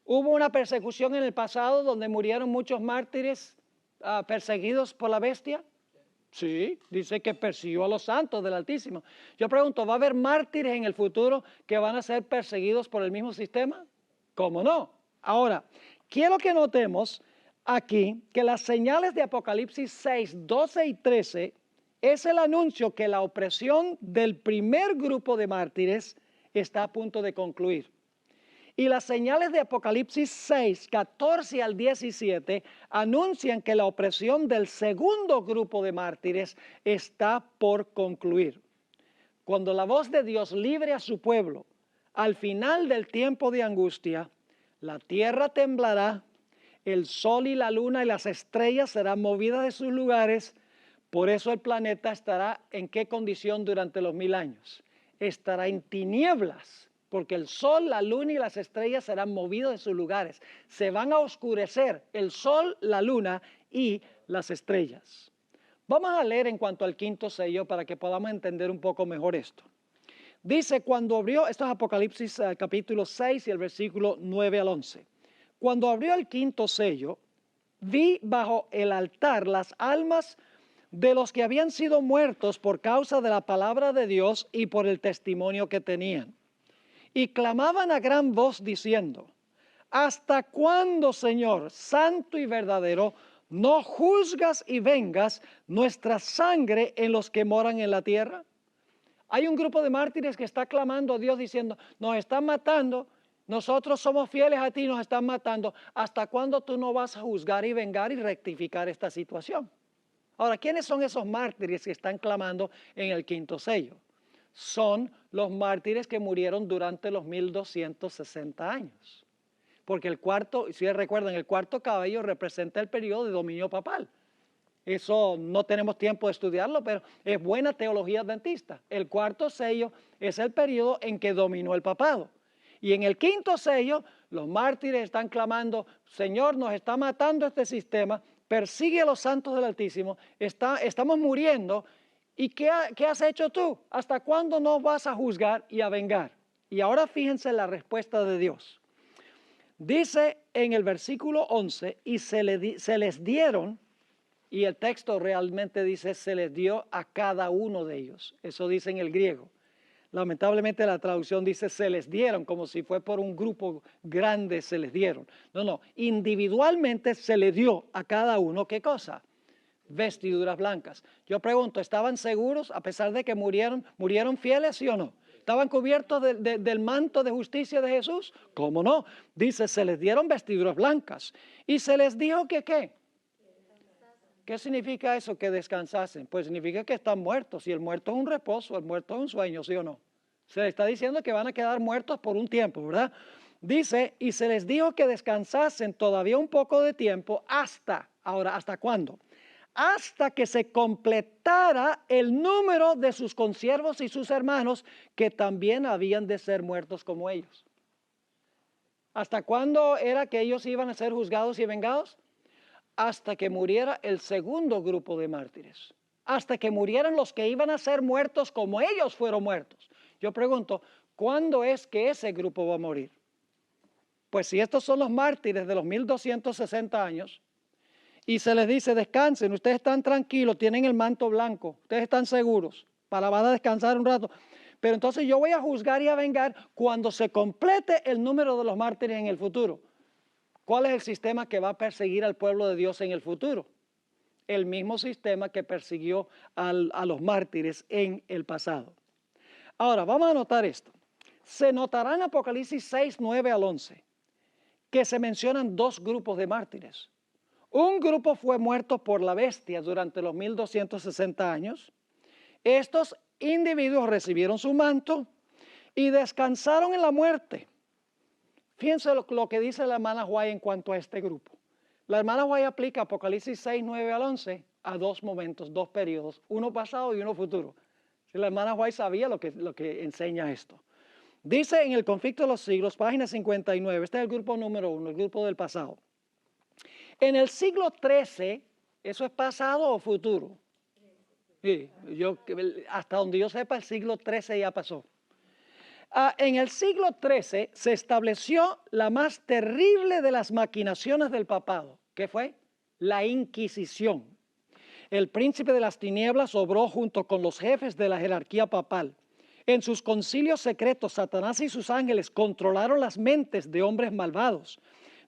¿Hubo una persecución en el pasado donde murieron muchos mártires perseguidos por la bestia? Sí, dice que persiguió a los santos del Altísimo. Yo pregunto, ¿va a haber mártires en el futuro que van a ser perseguidos por el mismo sistema? ¿Cómo no? Ahora, quiero que notemos aquí que las señales de Apocalipsis 6, 12 y 13 es el anuncio que la opresión del primer grupo de mártires está a punto de concluir. Y las señales de Apocalipsis 6, 14 al 17 anuncian que la opresión del segundo grupo de mártires está por concluir. Cuando la voz de Dios libre a su pueblo al final del tiempo de angustia, la tierra temblará, el sol y la luna y las estrellas serán movidas de sus lugares. Por eso el planeta estará ¿en qué condición durante los 1000 años? Estará en tinieblas, porque el sol, la luna y las estrellas serán movidos de sus lugares. Se van a oscurecer el sol, la luna y las estrellas. Vamos a leer en cuanto al 5º sello para que podamos entender un poco mejor esto. Dice, cuando abrió, esto es Apocalipsis capítulo 6 y el versículo 9 al 11. Cuando abrió el 5º sello, vi bajo el altar las almas de los que habían sido muertos por causa de la palabra de Dios y por el testimonio que tenían. Y clamaban a gran voz diciendo, ¿hasta cuándo, Señor, santo y verdadero, no juzgas y vengas nuestra sangre en los que moran en la tierra? Hay un grupo de mártires que está clamando a Dios diciendo, nos están matando, nosotros somos fieles a ti, nos están matando. ¿Hasta cuándo tú no vas a juzgar y vengar y rectificar esta situación? Ahora, ¿quiénes son esos mártires que están clamando en el 5º sello? son los mártires que murieron durante los 1260 años. Porque el cuarto, si recuerdan, el cuarto caballo representa el periodo de dominio papal. Eso no tenemos tiempo de estudiarlo, pero es buena teología adventista. El cuarto sello es el periodo en que dominó el papado. Y en el quinto sello, los mártires están clamando, Señor, nos está matando este sistema, persigue a los santos del Altísimo, estamos muriendo. ¿Y qué has hecho tú? ¿Hasta cuándo nos vas a juzgar y a vengar? Y ahora fíjense la respuesta de Dios. Dice en el versículo 11, y se les dieron, y el texto realmente dice, se les dio a cada uno de ellos. Eso dice en el griego. Lamentablemente la traducción dice se les dieron, como si fue por un grupo grande se les dieron. No, individualmente se le dio a cada uno, ¿qué cosa? Vestiduras blancas. Yo pregunto, ¿estaban seguros a pesar de que murieron fieles, sí o no? ¿Estaban cubiertos del manto de justicia de Jesús? ¿Cómo no? Dice, se les dieron vestiduras blancas. Y se les dijo que ¿qué? ¿Qué significa eso, que descansasen? Pues significa que están muertos. Si el muerto es un reposo, el muerto es un sueño, ¿sí o no? Se les está diciendo que van a quedar muertos por un tiempo, ¿verdad? Dice, y se les dijo que descansasen todavía un poco de tiempo ahora, ¿hasta cuándo? Hasta que se completara el número de sus consiervos y sus hermanos que también habían de ser muertos como ellos. ¿Hasta cuándo era que ellos iban a ser juzgados y vengados? Hasta que muriera el segundo grupo de mártires. Hasta que murieran los que iban a ser muertos como ellos fueron muertos. Yo pregunto, ¿cuándo es que ese grupo va a morir? Pues si estos son los mártires de los 1260 años, y se les dice, descansen, ustedes están tranquilos, tienen el manto blanco, ustedes están seguros, van a descansar un rato. Pero entonces yo voy a juzgar y a vengar cuando se complete el número de los mártires en el futuro. ¿Cuál es el sistema que va a perseguir al pueblo de Dios en el futuro? El mismo sistema que persiguió a los mártires en el pasado. Ahora, vamos a notar esto. Se notará en Apocalipsis 6, 9 al 11, que se mencionan dos grupos de mártires. Un grupo fue muerto por la bestia durante los 1260 años. Estos individuos recibieron su manto y descansaron en la muerte. Fíjense lo que dice la hermana White en cuanto a este grupo. La hermana White aplica Apocalipsis 6, 9 al 11 a dos momentos, dos periodos, uno pasado y uno futuro. La hermana White sabía lo que enseña esto. Dice en el conflicto de los siglos, página 59, este es el grupo número 1, el grupo del pasado. En el siglo XIII, ¿eso es pasado o futuro? Sí, hasta donde yo sepa, el siglo XIII ya pasó. En el siglo XIII se estableció la más terrible de las maquinaciones del papado. ¿Qué fue? La Inquisición. El príncipe de las tinieblas obró junto con los jefes de la jerarquía papal. En sus concilios secretos, Satanás y sus ángeles controlaron las mentes de hombres malvados,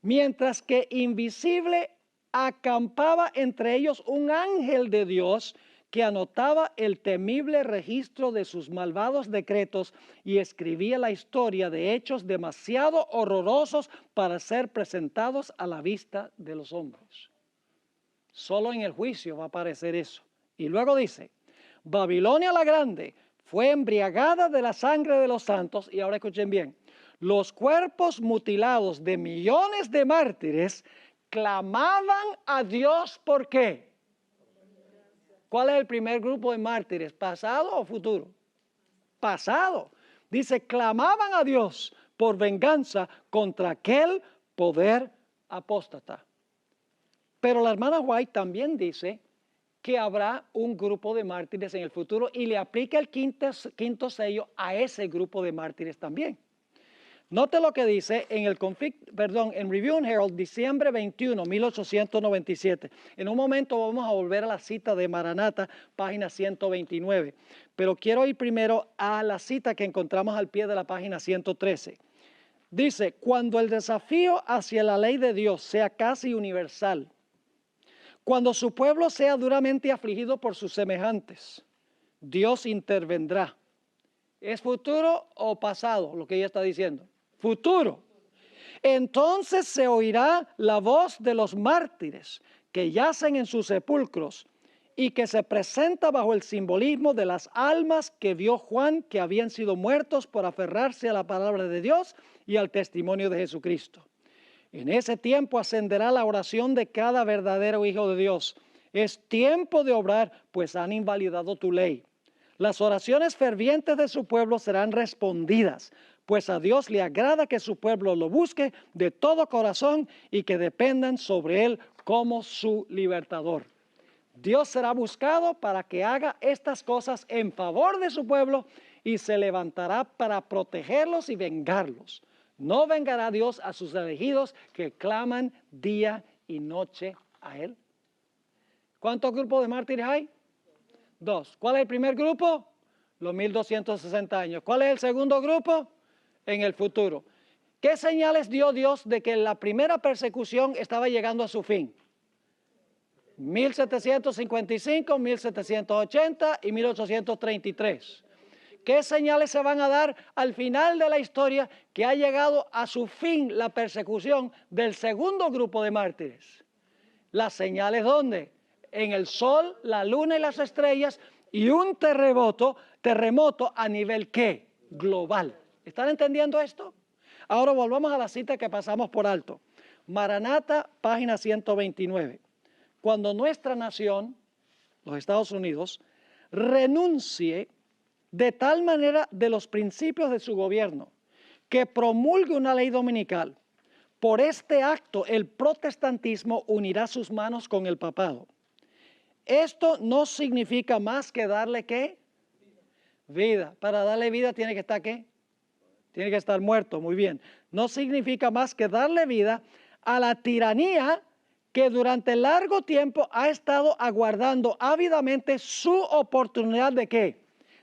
mientras que invisible acampaba entre ellos un ángel de Dios que anotaba el temible registro de sus malvados decretos y escribía la historia de hechos demasiado horrorosos para ser presentados a la vista de los hombres. Solo en el juicio va a aparecer eso. Y luego dice, Babilonia la Grande fue embriagada de la sangre de los santos, y ahora escuchen bien, los cuerpos mutilados de millones de mártires clamaban a Dios, ¿por qué? ¿Cuál es el primer grupo de mártires? ¿Pasado o futuro? Pasado. Dice, clamaban a Dios por venganza contra aquel poder apóstata. Pero la hermana White también dice que habrá un grupo de mártires en el futuro y le aplica el quinto sello a ese grupo de mártires también. Note lo que dice en Review and Herald, diciembre 21, 1897. En un momento vamos a volver a la cita de Maranatha, página 129. Pero quiero ir primero a la cita que encontramos al pie de la página 113. Dice, cuando el desafío hacia la ley de Dios sea casi universal, cuando su pueblo sea duramente afligido por sus semejantes, Dios intervendrá. ¿Es futuro o pasado lo que ella está diciendo? Futuro. Entonces se oirá la voz de los mártires que yacen en sus sepulcros y que se presenta bajo el simbolismo de las almas que vio Juan que habían sido muertos por aferrarse a la palabra de Dios y al testimonio de Jesucristo. En ese tiempo ascenderá la oración de cada verdadero hijo de Dios. Es tiempo de obrar, pues han invalidado tu ley. Las oraciones fervientes de su pueblo serán respondidas, pues a Dios le agrada que su pueblo lo busque de todo corazón y que dependan sobre él como su libertador. Dios será buscado para que haga estas cosas en favor de su pueblo y se levantará para protegerlos y vengarlos. No vengará Dios a sus elegidos que claman día y noche a Él. ¿Cuántos grupos de mártires hay? 2. ¿Cuál es el primer grupo? Los 1260 años. ¿Cuál es el segundo grupo? En el futuro. ¿Qué señales dio Dios de que la primera persecución estaba llegando a su fin? 1755, 1780 y 1833. ¿Qué señales se van a dar al final de la historia que ha llegado a su fin la persecución del segundo grupo de mártires? Las señales ¿dónde? En el sol, la luna y las estrellas y un terremoto a nivel ¿qué? Global. ¿Están entendiendo esto? Ahora volvamos a la cita que pasamos por alto. Maranata, página 129. Cuando nuestra nación, los Estados Unidos, renuncie de tal manera de los principios de su gobierno que promulgue una ley dominical, por este acto el protestantismo unirá sus manos con el papado. Esto no significa más que darle ¿qué? Vida. Para darle vida tiene que estar ¿qué? Tiene que estar muerto, muy bien. No significa más que darle vida a la tiranía que durante largo tiempo ha estado aguardando ávidamente su oportunidad de ¿qué?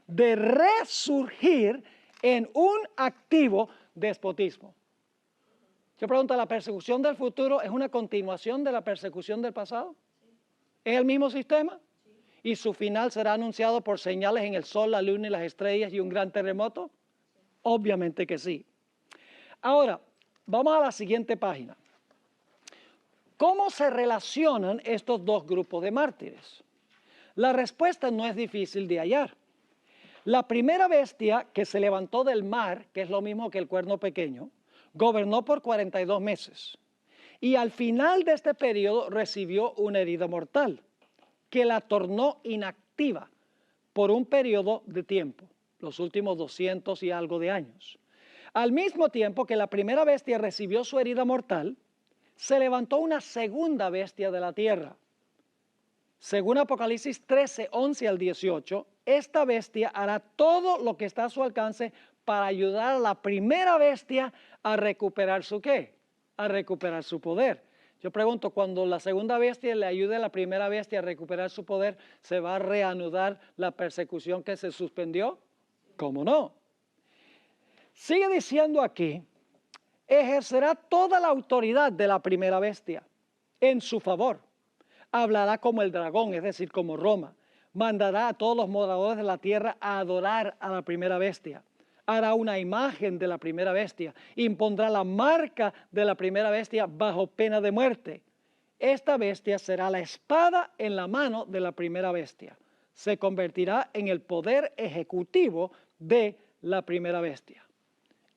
De resurgir en un activo despotismo. Yo pregunto, ¿la persecución del futuro es una continuación de la persecución del pasado? ¿Es el mismo sistema? ¿Y su final será anunciado por señales en el sol, la luna y las estrellas y un gran terremoto? Obviamente que sí. Ahora, vamos a la siguiente página. ¿Cómo se relacionan estos dos grupos de mártires? La respuesta no es difícil de hallar. La primera bestia que se levantó del mar, que es lo mismo que el cuerno pequeño, gobernó por 42 meses. Y al final de este periodo recibió una herida mortal, que la tornó inactiva por un periodo de tiempo, los últimos 200 y algo de años. Al mismo tiempo que la primera bestia recibió su herida mortal, se levantó una segunda bestia de la tierra. Según Apocalipsis 13, 11 al 18, esta bestia hará todo lo que está a su alcance para ayudar a la primera bestia a recuperar su ¿qué? A recuperar su poder. Yo pregunto, cuando la segunda bestia le ayude a la primera bestia a recuperar su poder, ¿se va a reanudar la persecución que se suspendió? ¿Cómo no? Sigue diciendo aquí, ejercerá toda la autoridad de la primera bestia en su favor. Hablará como el dragón, es decir, como Roma. Mandará a todos los moradores de la tierra a adorar a la primera bestia. Hará una imagen de la primera bestia. Impondrá la marca de la primera bestia bajo pena de muerte. Esta bestia será la espada en la mano de la primera bestia. Se convertirá en el poder ejecutivo de la primera bestia.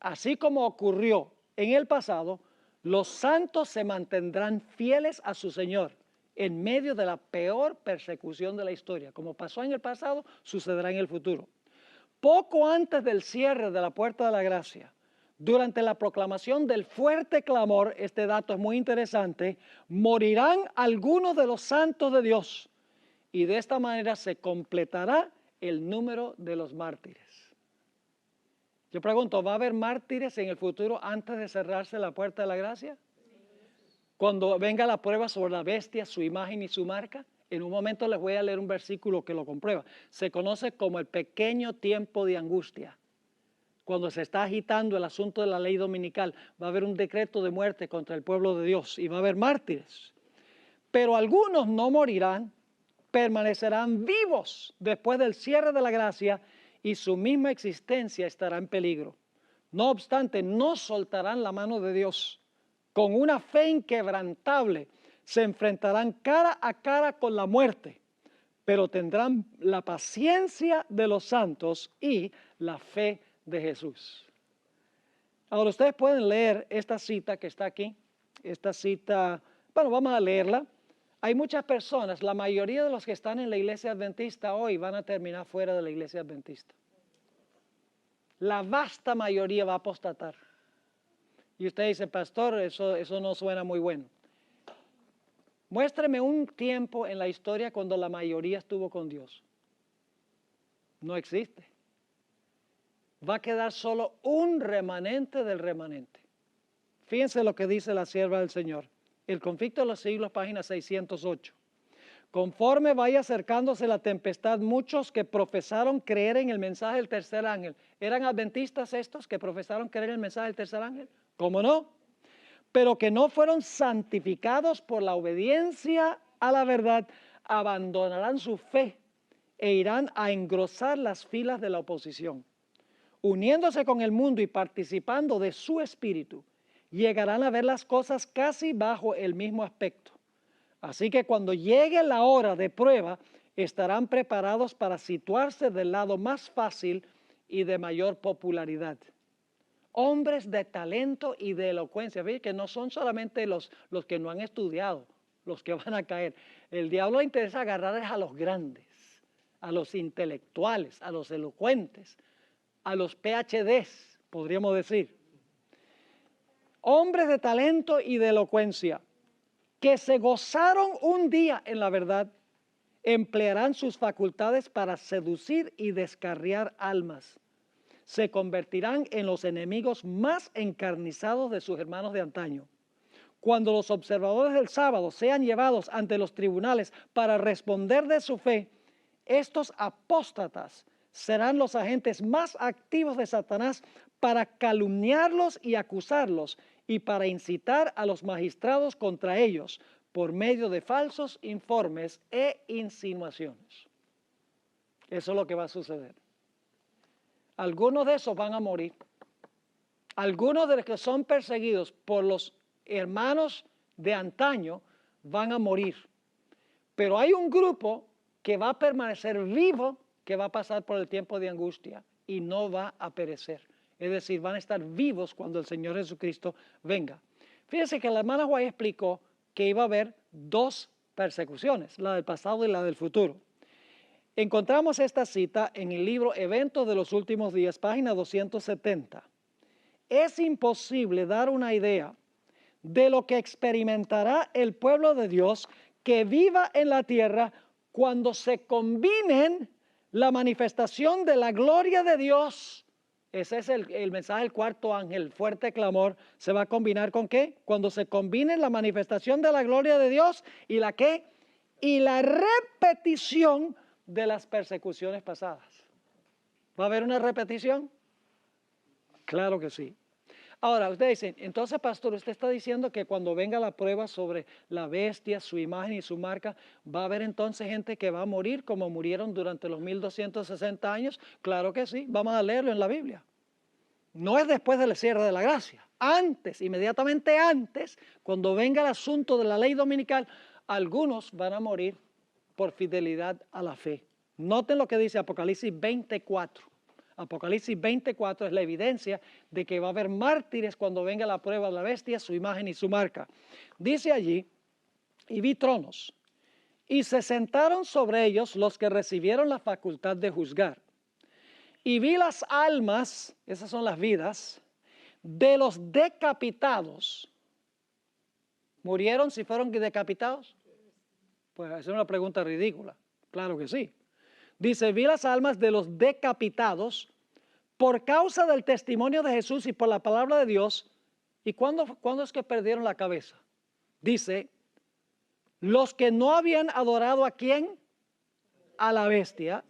Así como ocurrió en el pasado, los santos se mantendrán fieles a su Señor en medio de la peor persecución de la historia. Como pasó en el pasado, sucederá en el futuro. Poco antes del cierre de la puerta de la gracia, durante la proclamación del fuerte clamor, este dato es muy interesante, morirán algunos de los santos de Dios y de esta manera se completará el número de los mártires. Yo pregunto, ¿va a haber mártires en el futuro antes de cerrarse la puerta de la gracia? Cuando venga la prueba sobre la bestia, su imagen y su marca, en un momento les voy a leer un versículo que lo comprueba. Se conoce como el pequeño tiempo de angustia. Cuando se está agitando el asunto de la ley dominical, va a haber un decreto de muerte contra el pueblo de Dios y va a haber mártires. Pero algunos no morirán, permanecerán vivos después del cierre de la gracia y su misma existencia estará en peligro. No obstante, no soltarán la mano de Dios. Con una fe inquebrantable se enfrentarán cara a cara con la muerte pero tendrán la paciencia de los santos y la fe de Jesús. Ahora ustedes pueden leer esta cita que está aquí. Esta cita, bueno, vamos a leerla. Hay muchas personas, la mayoría de los que están en la iglesia adventista hoy van a terminar fuera de la iglesia adventista. La vasta mayoría va a apostatar. Y usted dice, pastor, eso no suena muy bueno. Muéstreme un tiempo en la historia cuando la mayoría estuvo con Dios. No existe. Va a quedar solo un remanente del remanente. Fíjense lo que dice la sierva del Señor. El conflicto de los siglos, página 608. Conforme vaya acercándose la tempestad, muchos que profesaron creer en el mensaje del tercer ángel. ¿Eran adventistas estos que profesaron creer en el mensaje del tercer ángel? ¿Cómo no? Pero que no fueron santificados por la obediencia a la verdad, abandonarán su fe e irán a engrosar las filas de la oposición. Uniéndose con el mundo y participando de su espíritu, llegarán a ver las cosas casi bajo el mismo aspecto. Así que cuando llegue la hora de prueba, estarán preparados para situarse del lado más fácil y de mayor popularidad. Hombres de talento y de elocuencia, fíjense que no son solamente los que no han estudiado, los que van a caer. El diablo le interesa agarrar a los grandes, a los intelectuales, a los elocuentes, a los PhDs, podríamos decir. Hombres de talento y de elocuencia, que se gozaron un día en la verdad, emplearán sus facultades para seducir y descarriar almas. Se convertirán en los enemigos más encarnizados de sus hermanos de antaño. Cuando los observadores del sábado sean llevados ante los tribunales para responder de su fe, estos apóstatas serán los agentes más activos de Satanás para calumniarlos y acusarlos y para incitar a los magistrados contra ellos por medio de falsos informes e insinuaciones. Eso es lo que va a suceder. Algunos de esos van a morir. Algunos de los que son perseguidos por los hermanos de antaño van a morir. Pero hay un grupo que va a permanecer vivo, que va a pasar por el tiempo de angustia y no va a perecer. Es decir, van a estar vivos cuando el Señor Jesucristo venga. Fíjense que la hermana White explicó que iba a haber dos persecuciones, la del pasado y la del futuro. Encontramos esta cita en el libro Eventos de los Últimos Días, página 270. Es imposible dar una idea de lo que experimentará el pueblo de Dios que viva en la tierra cuando se combinen la manifestación de la gloria de Dios. Ese es el mensaje del cuarto ángel, el fuerte clamor. ¿Se va a combinar con qué? Cuando se combine la manifestación de la gloria de Dios y la qué? Y la repetición de las persecuciones pasadas. ¿Va a haber una repetición? Claro que sí. Ahora, ustedes dicen, entonces, pastor, usted está diciendo que cuando venga la prueba sobre la bestia, su imagen y su marca, ¿va a haber entonces gente que va a morir como murieron durante los 1260 años? Claro que sí, vamos a leerlo en la Biblia. No es después del cierre de la gracia. Antes, inmediatamente antes, cuando venga el asunto de la ley dominical, algunos van a morir por fidelidad a la fe. Noten lo que dice Apocalipsis 24. Apocalipsis 24 es la evidencia de que va a haber mártires cuando venga la prueba de la bestia, su imagen y su marca. Dice allí, y vi tronos, y se sentaron sobre ellos los que recibieron la facultad de juzgar. Y vi las almas, esas son las vidas, de los decapitados. ¿Murieron si fueron decapitados? Pues esa es una pregunta ridícula. Claro que sí. Dice, vi las almas de los decapitados por causa del testimonio de Jesús y por la palabra de Dios. ¿Y cuándo es que perdieron la cabeza? Dice, los que no habían adorado ¿a quién? A la bestia,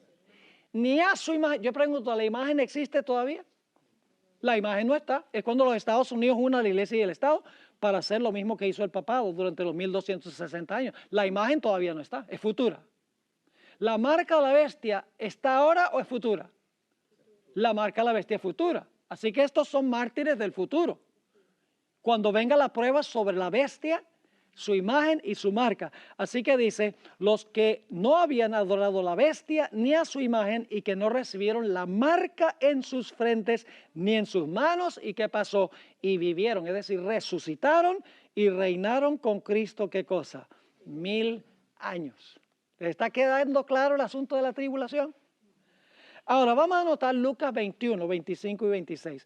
ni a su imagen. Yo pregunto, ¿la imagen existe todavía? La imagen no está. Es cuando los Estados Unidos unen a la iglesia y el Estado para hacer lo mismo que hizo el papado durante los 1260 años. La imagen todavía no está, es futura. ¿La marca de la bestia está ahora o es futura? La marca de la bestia es futura. Así que estos son mártires del futuro. Cuando venga la prueba sobre la bestia, su imagen y su marca. Así que dice, los que no habían adorado la bestia ni a su imagen y que no recibieron la marca en sus frentes ni en sus manos. ¿Y qué pasó? Y vivieron, es decir, resucitaron y reinaron con Cristo. ¿Qué cosa? 1000 años. ¿Les está quedando claro el asunto de la tribulación? Ahora vamos a anotar Lucas 21, 25 y 26.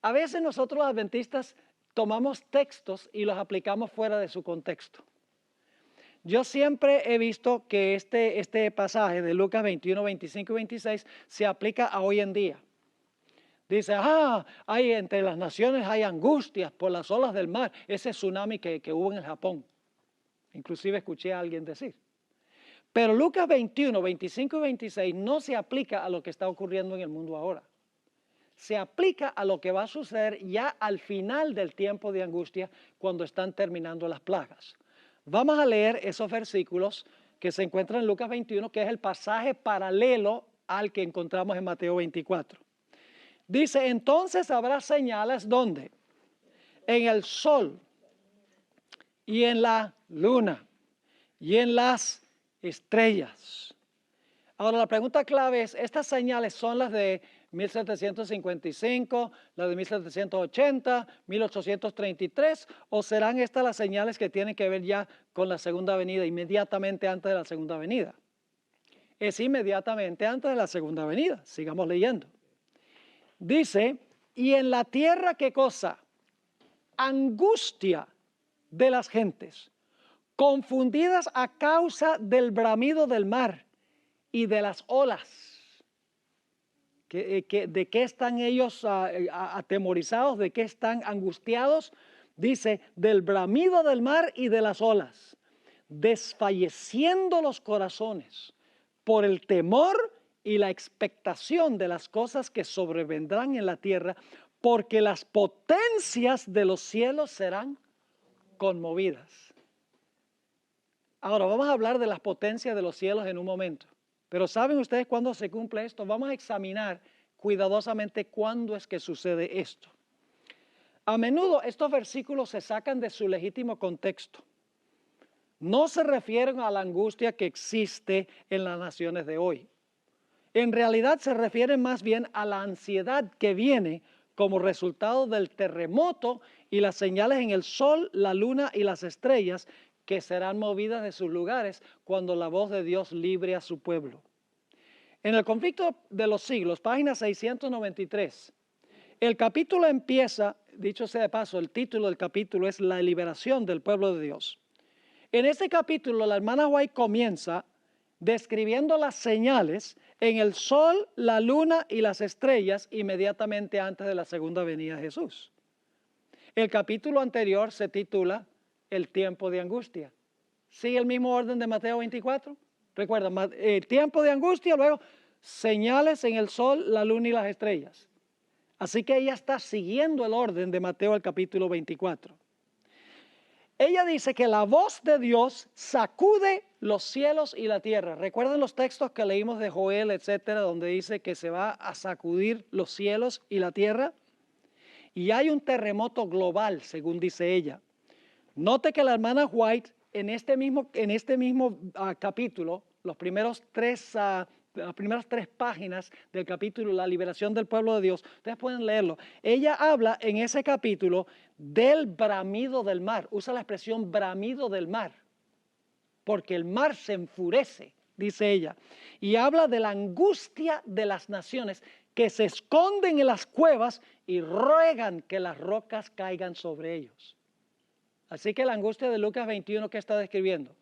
A veces nosotros los adventistas tomamos textos y los aplicamos fuera de su contexto. Yo siempre he visto que este pasaje de Lucas 21, 25 y 26 se aplica a hoy en día. Dice, hay entre las naciones hay angustias por las olas del mar. Ese tsunami que hubo en el Japón. Inclusive escuché a alguien decir. Pero Lucas 21, 25 y 26 no se aplica a lo que está ocurriendo en el mundo ahora. Se aplica a lo que va a suceder ya al final del tiempo de angustia cuando están terminando las plagas. Vamos a leer esos versículos que se encuentran en Lucas 21, que es el pasaje paralelo al que encontramos en Mateo 24. Dice, entonces habrá señales, ¿dónde? En el sol y en la luna y en las estrellas. Ahora la pregunta clave es, ¿estas señales son las de 1755, las de 1780, 1833, o serán estas las señales que tienen que ver ya con la segunda venida, inmediatamente antes de la segunda venida? Es inmediatamente antes de la segunda venida. Sigamos leyendo. Dice, y en la tierra, ¿qué cosa? Angustia de las gentes, confundidas a causa del bramido del mar y de las olas. ¿De qué están ellos atemorizados? ¿De qué están angustiados? Dice, del bramido del mar y de las olas, desfalleciendo los corazones por el temor y la expectación de las cosas que sobrevendrán en la tierra, porque las potencias de los cielos serán conmovidas. Ahora vamos a hablar de las potencias de los cielos en un momento. Pero ¿saben ustedes cuándo se cumple esto? Vamos a examinar cuidadosamente cuándo es que sucede esto. A menudo estos versículos se sacan de su legítimo contexto. No se refieren a la angustia que existe en las naciones de hoy. En realidad se refieren más bien a la ansiedad que viene como resultado del terremoto y las señales en el sol, la luna y las estrellas que serán movidas de sus lugares cuando la voz de Dios libre a su pueblo. En el conflicto de los siglos, página 693, el capítulo empieza, dicho sea de paso, el título del capítulo es La liberación del pueblo de Dios. En este capítulo la hermana White comienza describiendo las señales en el sol, la luna y las estrellas inmediatamente antes de la segunda venida de Jesús. El capítulo anterior se titula El tiempo de angustia. ¿Sigue el mismo orden de Mateo 24? Recuerda, el tiempo de angustia, luego señales en el sol, la luna y las estrellas. Así que ella está siguiendo el orden de Mateo el capítulo 24. Ella dice que la voz de Dios sacude los cielos y la tierra. ¿Recuerdan los textos que leímos de Joel, etcétera, donde dice que se va a sacudir los cielos y la tierra? Y hay un terremoto global, según dice ella. Note que la hermana White en este mismo capítulo, las primeras tres páginas del capítulo La liberación del pueblo de Dios, ustedes pueden leerlo. Ella habla en ese capítulo del bramido del mar. Usa la expresión bramido del mar, porque el mar se enfurece, dice ella. Y habla de la angustia de las naciones que se esconden en las cuevas y ruegan que las rocas caigan sobre ellos. Así que la angustia de Lucas 21 que está describiendo,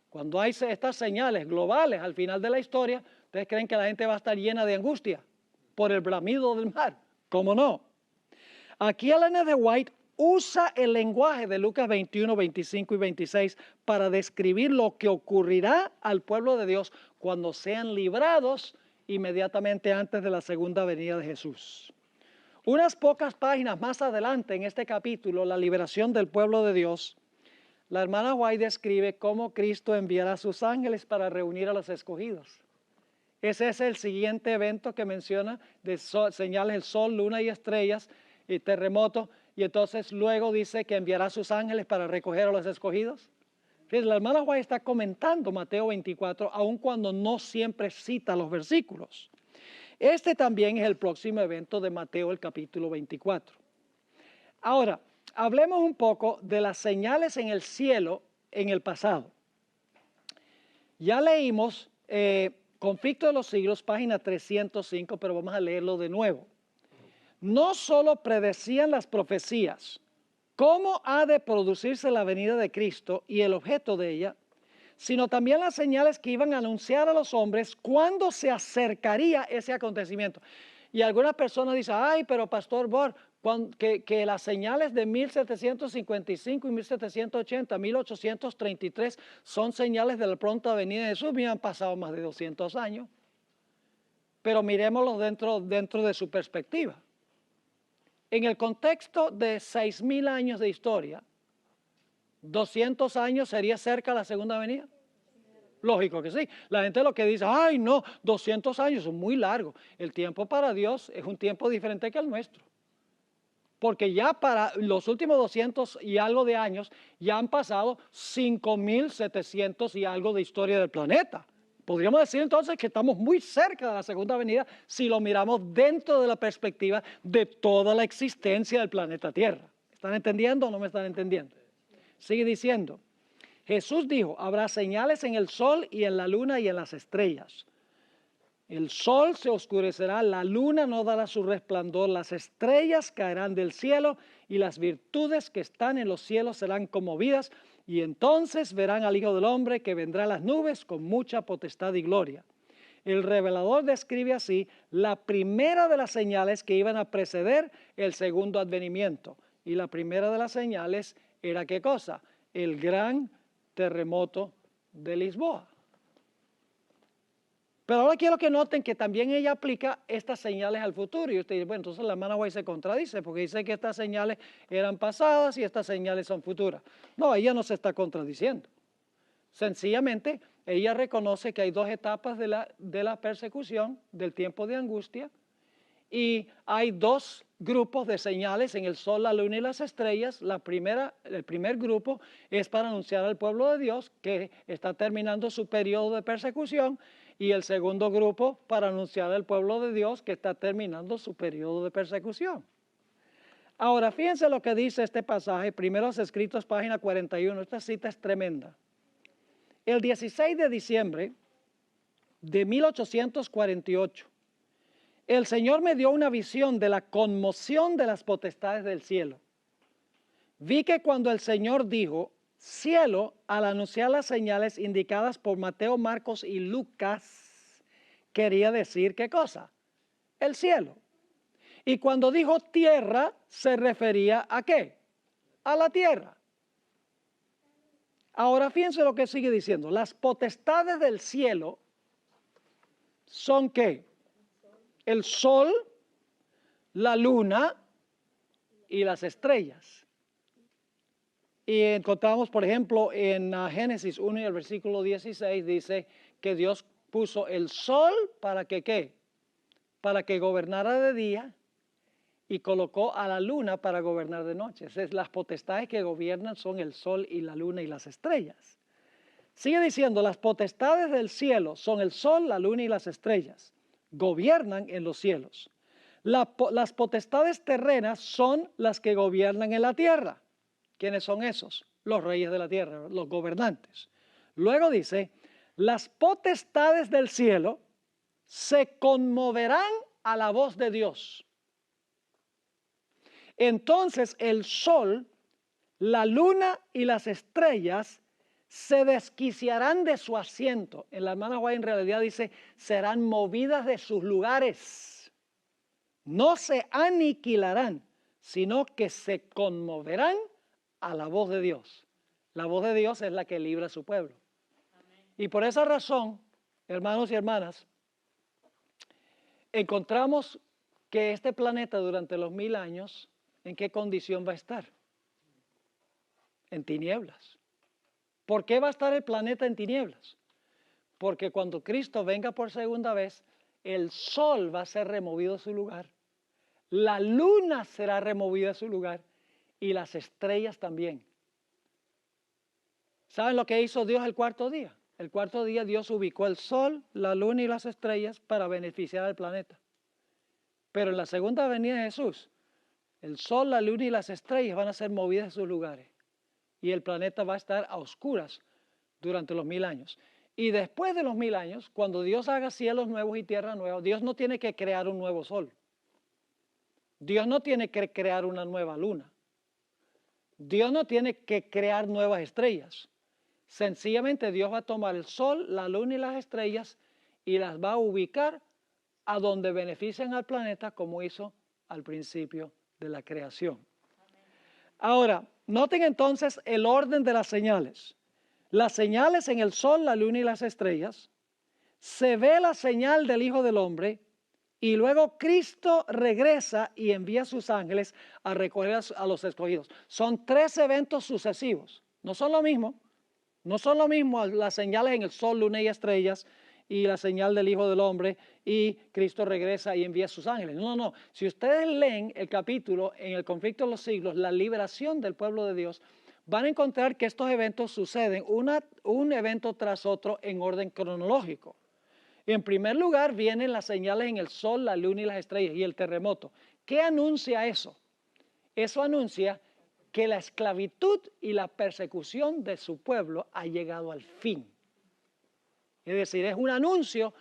cuando hay estas señales globales al final de la historia, ¿ustedes creen que la gente va a estar llena de angustia por el bramido del mar? ¿Cómo no? Aquí Ellen de White usa el lenguaje de Lucas 21, 25 y 26 para describir lo que ocurrirá al pueblo de Dios cuando sean librados inmediatamente antes de la segunda venida de Jesús. Unas pocas páginas más adelante en este capítulo, la liberación del pueblo de Dios, la hermana White describe cómo Cristo enviará a sus ángeles para reunir a los escogidos. Ese es el siguiente evento que menciona de señales, el sol, luna y estrellas y terremoto. y entonces luego dice que enviará a sus ángeles para recoger a los escogidos. Fíjense, la hermana White está comentando Mateo 24, aun cuando no siempre cita los versículos. Este también es el próximo evento de Mateo, el capítulo 24. Ahora, hablemos un poco de las señales en el cielo en el pasado. Ya leímos Conflicto de los siglos, página 305, pero vamos a leerlo de nuevo. No solo predecían las profecías cómo ha de producirse la venida de Cristo y el objeto de ella, sino también las señales que iban a anunciar a los hombres cuándo se acercaría ese acontecimiento. Y algunas personas dicen, ay, pero Pastor Bor, que las señales de 1755 y 1780, 1833 son señales de la pronta venida de Jesús. Me han pasado más de 200 años, pero miremoslo dentro de su perspectiva. En el contexto de 6,000 años de historia, 200 años sería cerca la segunda venida. Lógico que sí. La gente lo que dice, ay no, 200 años son muy largos. El tiempo para Dios es un tiempo diferente que el nuestro. Porque ya para los últimos 200 y algo de años, ya han pasado 5,700 y algo de historia del planeta. Podríamos decir entonces que estamos muy cerca de la segunda venida si lo miramos dentro de la perspectiva de toda la existencia del planeta Tierra. ¿Están entendiendo o no me están entendiendo? Sigue diciendo, Jesús dijo, habrá señales en el sol y en la luna y en las estrellas. El sol se oscurecerá, la luna no dará su resplandor, las estrellas caerán del cielo y las virtudes que están en los cielos serán conmovidas, y entonces verán al Hijo del Hombre que vendrá a las nubes con mucha potestad y gloria. El revelador describe así la primera de las señales que iban a preceder el segundo advenimiento. Y la primera de las señales era ¿qué cosa? El gran terremoto de Lisboa. Pero ahora quiero que noten que también ella aplica estas señales al futuro. Y usted dice, bueno, entonces la hermana White se contradice porque dice que estas señales eran pasadas y estas señales son futuras. No, ella no se está contradiciendo. Sencillamente, ella reconoce que hay dos etapas de la persecución, del tiempo de angustia, y hay dos grupos de señales en el sol, la luna y las estrellas. El primer grupo es para anunciar al pueblo de Dios que está terminando su periodo de persecución, y el segundo grupo para anunciar al pueblo de Dios que está terminando su periodo de persecución. Ahora, fíjense lo que dice este pasaje, Primeros Escritos, página 41. Esta cita es tremenda. El 16 de diciembre de 1848, el Señor me dio una visión de la conmoción de las potestades del cielo. Vi que cuando el Señor dijo, cielo, al anunciar las señales indicadas por Mateo, Marcos y Lucas, quería decir ¿qué cosa? El cielo. Y cuando dijo tierra, se refería ¿a qué? A la tierra. Ahora fíjense lo que sigue diciendo. Las potestades del cielo son ¿qué? El sol, la luna y las estrellas. Y encontramos, por ejemplo, en Génesis 1 y el versículo 16, dice que Dios puso el sol para que ¿qué? Para que gobernara de día, y colocó a la luna para gobernar de noche. Entonces, las potestades que gobiernan son el sol y la luna y las estrellas. Sigue diciendo, las potestades del cielo son el sol, la luna y las estrellas. Gobiernan en los cielos. Las potestades terrenas son las que gobiernan en la tierra. ¿Quiénes son esos? Los reyes de la tierra, los gobernantes. Luego dice, las potestades del cielo se conmoverán a la voz de Dios. Entonces el sol, la luna y las estrellas se desquiciarán de su asiento. En la hermana White en realidad dice, serán movidas de sus lugares. No se aniquilarán, sino que se conmoverán a la voz de Dios. La voz de Dios es la que libra a su pueblo. Amén. Y por esa razón, hermanos y hermanas, encontramos que este planeta durante los 1000 años, ¿en qué condición va a estar? En tinieblas. ¿Por qué va a estar el planeta en tinieblas? Porque cuando Cristo venga por segunda vez, el sol va a ser removido de su lugar, la luna será removida de su lugar, y las estrellas también. ¿Saben lo que hizo Dios el cuarto día? El cuarto día Dios ubicó el sol, la luna y las estrellas para beneficiar al planeta. Pero en la segunda venida de Jesús, el sol, la luna y las estrellas van a ser movidas de sus lugares. Y el planeta va a estar a oscuras durante los 1000 años. Y después de los 1000 años, cuando Dios haga cielos nuevos y tierra nueva, Dios no tiene que crear un nuevo sol. Dios no tiene que crear una nueva luna. Dios no tiene que crear nuevas estrellas. Sencillamente Dios va a tomar el sol, la luna y las estrellas y las va a ubicar a donde benefician al planeta como hizo al principio de la creación. Ahora, noten entonces el orden de las señales. Las señales en el sol, la luna y las estrellas. Se ve la señal del Hijo del Hombre y luego Cristo regresa y envía a sus ángeles a recoger a los escogidos. Son 3 eventos sucesivos. No son lo mismo. No son lo mismo las señales en el sol, luna y estrellas y la señal del Hijo del Hombre y Cristo regresa y envía a sus ángeles. No, no. Si ustedes leen el capítulo en el conflicto de los siglos, la liberación del pueblo de Dios, van a encontrar que estos eventos suceden un evento tras otro en orden cronológico. En primer lugar vienen las señales en el sol, la luna y las estrellas y el terremoto. ¿Qué anuncia eso? Eso anuncia que la esclavitud y la persecución de su pueblo ha llegado al fin. Es decir, es un anuncio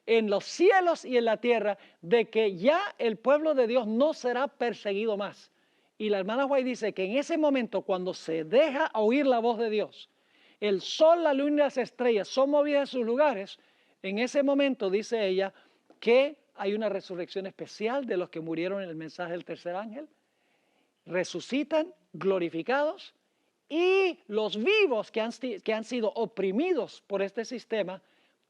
en los cielos y en la tierra de que ya el pueblo de Dios no será perseguido más. Y la hermana White dice que en ese momento, cuando se deja oír la voz de Dios, el sol, la luna y las estrellas son movidas de sus lugares. En ese momento, dice ella, que hay una resurrección especial de los que murieron en el mensaje del tercer ángel. Resucitan glorificados y los vivos que han sido oprimidos por este sistema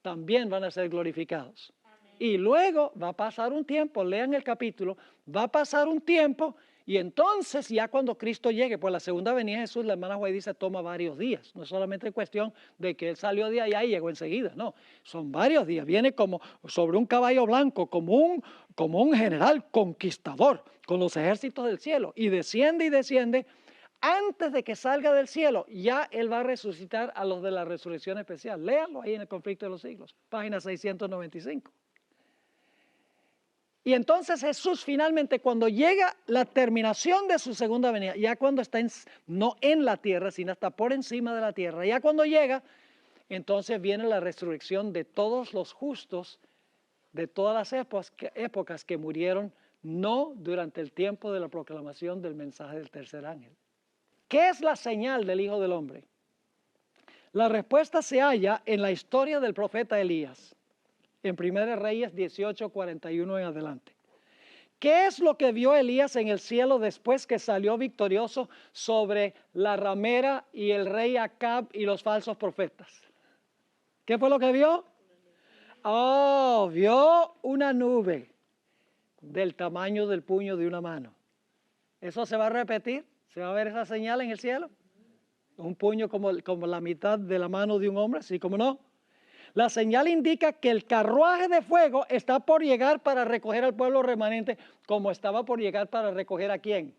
también van a ser glorificados. Amén. Y luego va a pasar un tiempo, lean el capítulo, va a pasar un tiempo y entonces ya cuando Cristo llegue, pues la segunda venida de Jesús, la hermana White dice, toma varios días. No es solamente cuestión de que Él salió de allá y llegó enseguida, no. Son varios días. Viene como sobre un caballo blanco, como un general conquistador con los ejércitos del cielo. Y desciende. Antes de que salga del cielo, ya Él va a resucitar a los de la resurrección especial. Léanlo ahí en el conflicto de los siglos, página 695. Y entonces Jesús finalmente, cuando llega la terminación de su segunda venida, ya cuando está no en la tierra, sino hasta por encima de la tierra, ya cuando llega, entonces viene la resurrección de todos los justos de todas las épocas que murieron no durante el tiempo de la proclamación del mensaje del tercer ángel. ¿Qué es la señal del Hijo del Hombre? La respuesta se halla en la historia del profeta Elías, en 1 Reyes 18, 41 en adelante. ¿Qué es lo que vio Elías en el cielo después que salió victorioso sobre la ramera y el rey Acab y los falsos profetas? ¿Qué fue lo que vio? Oh, vio una nube del tamaño del puño de una mano. ¿Eso se va a repetir? ¿Se va a ver esa señal en el cielo? Un puño como la mitad de la mano de un hombre, ¿sí? ¿Cómo no? La señal indica que el carruaje de fuego está por llegar para recoger al pueblo remanente, como estaba por llegar para recoger ¿a quién?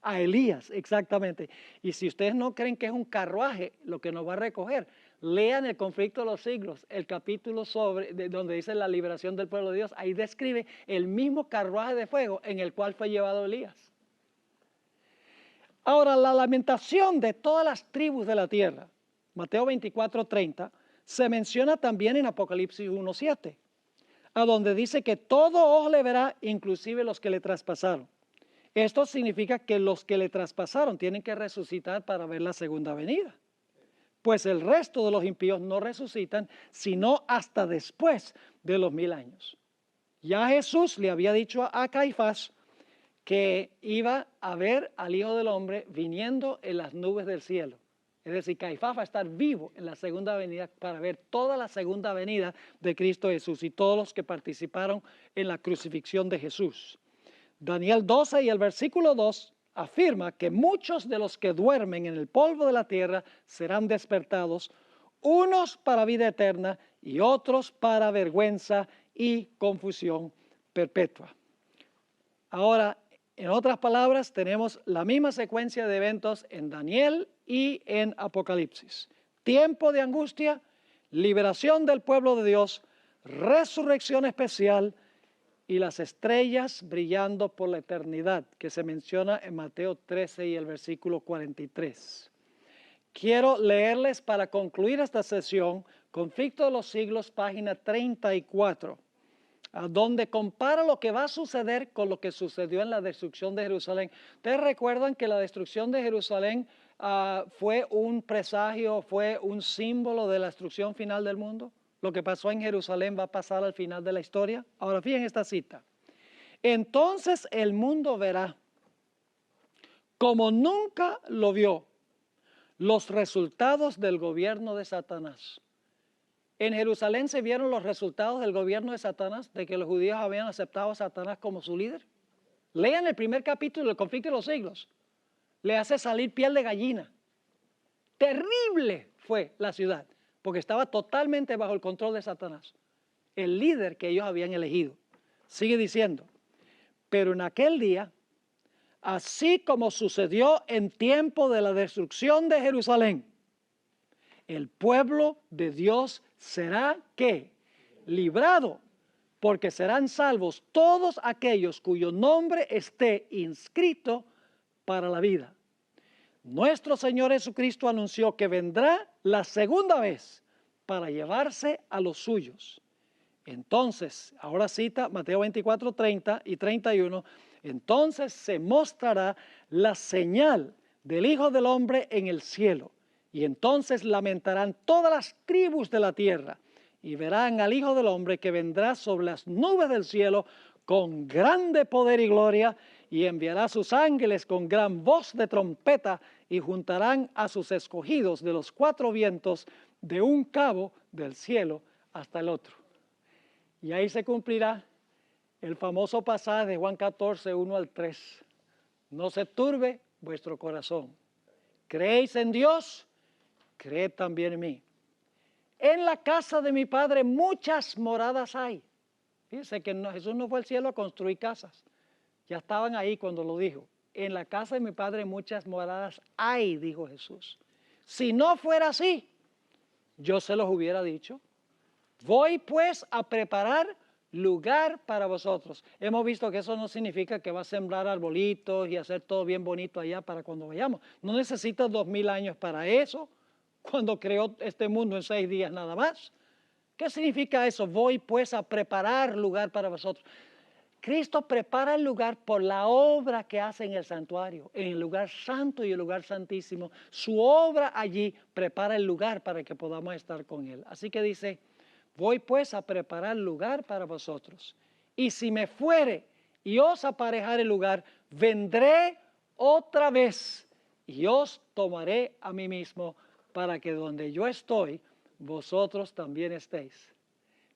A Elías, exactamente. Y si ustedes no creen que es un carruaje lo que nos va a recoger, lean el conflicto de los siglos, el capítulo donde dice la liberación del pueblo de Dios. Ahí describe el mismo carruaje de fuego en el cual fue llevado Elías. Ahora, la lamentación de todas las tribus de la tierra, Mateo 24:30, se menciona también en Apocalipsis 1:7, a donde dice que todo ojo le verá, inclusive los que le traspasaron. Esto significa que los que le traspasaron tienen que resucitar para ver la segunda venida. Pues el resto de los impíos no resucitan, sino hasta después de los 1000 años. Ya Jesús le había dicho a Caifás que iba a ver al Hijo del Hombre viniendo en las nubes del cielo. Es decir, Caifás va a estar vivo en la segunda venida para ver toda la segunda venida de Cristo Jesús y todos los que participaron en la crucifixión de Jesús. Daniel 12 y el versículo 2 afirma que muchos de los que duermen en el polvo de la tierra serán despertados, unos para vida eterna y otros para vergüenza y confusión perpetua. Ahora, En otras palabras, tenemos la misma secuencia de eventos en Daniel y en Apocalipsis. Tiempo de angustia, liberación del pueblo de Dios, resurrección especial y las estrellas brillando por la eternidad, que se menciona en Mateo 13 y el versículo 43. Quiero leerles para concluir esta sesión Conflicto de los Siglos, página 34. Donde compara lo que va a suceder con lo que sucedió en la destrucción de Jerusalén. ¿Ustedes recuerdan que la destrucción de Jerusalén fue un presagio, fue un símbolo de la destrucción final del mundo? Lo que pasó en Jerusalén va a pasar al final de la historia. Ahora fíjense esta cita. Entonces el mundo verá, como nunca lo vio, los resultados del gobierno de Satanás. En Jerusalén se vieron los resultados del gobierno de Satanás, de que los judíos habían aceptado a Satanás como su líder. Lean el primer capítulo del Conflicto de los Siglos. Le hace salir piel de gallina. Terrible fue la ciudad, porque estaba totalmente bajo el control de Satanás, el líder que ellos habían elegido. Sigue diciendo, pero en aquel día, así como sucedió en tiempo de la destrucción de Jerusalén, el pueblo de Dios será ¿qué? Librado, porque serán salvos todos aquellos cuyo nombre esté inscrito para la vida. Nuestro Señor Jesucristo anunció que vendrá la segunda vez para llevarse a los suyos. Entonces, ahora cita Mateo 24, 30 y 31, entonces se mostrará la señal del Hijo del Hombre en el cielo. Y entonces lamentarán todas las tribus de la tierra y verán al Hijo del Hombre que vendrá sobre las nubes del cielo con grande poder y gloria y enviará a sus ángeles con gran voz de trompeta y juntarán a sus escogidos de los cuatro vientos de un cabo del cielo hasta el otro. Y ahí se cumplirá el famoso pasaje de Juan 14, 1 al 3. No se turbe vuestro corazón. ¿Creéis en Dios? Creed también en mí. En la casa de mi Padre muchas moradas hay. Fíjense que Jesús no fue al cielo a construir casas. Ya estaban ahí cuando lo dijo. En la casa de mi Padre muchas moradas hay, dijo Jesús. Si no fuera así, yo se los hubiera dicho. Voy pues a preparar lugar para vosotros. Hemos visto que eso no significa que va a sembrar arbolitos y hacer todo bien bonito allá para cuando vayamos. No necesitas 2000 años para eso, cuando creó este mundo en 6 días nada más. ¿Qué significa eso? Voy pues a preparar lugar para vosotros. Cristo prepara el lugar por la obra que hace en el santuario, en el lugar santo y el lugar santísimo. Su obra allí prepara el lugar para que podamos estar con Él. Así que dice, voy pues a preparar lugar para vosotros. Y si me fuere y os aparejare el lugar, vendré otra vez y os tomaré a mí mismo para que donde yo estoy, vosotros también estéis.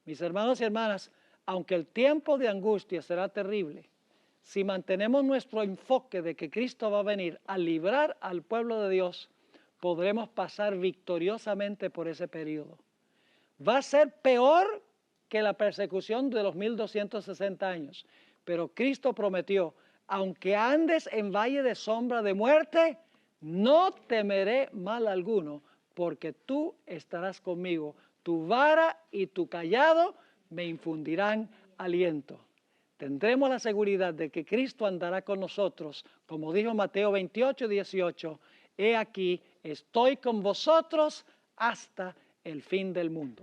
Mis hermanos y hermanas, aunque el tiempo de angustia será terrible, si mantenemos nuestro enfoque de que Cristo va a venir a librar al pueblo de Dios, podremos pasar victoriosamente por ese periodo. Va a ser peor que la persecución de los 1260 años, pero Cristo prometió, aunque andes en valle de sombra de muerte, no temeré mal alguno, porque tú estarás conmigo. Tu vara y tu cayado me infundirán aliento. Tendremos la seguridad de que Cristo andará con nosotros, como dijo Mateo 28, 18, he aquí, estoy con vosotros hasta el fin del mundo.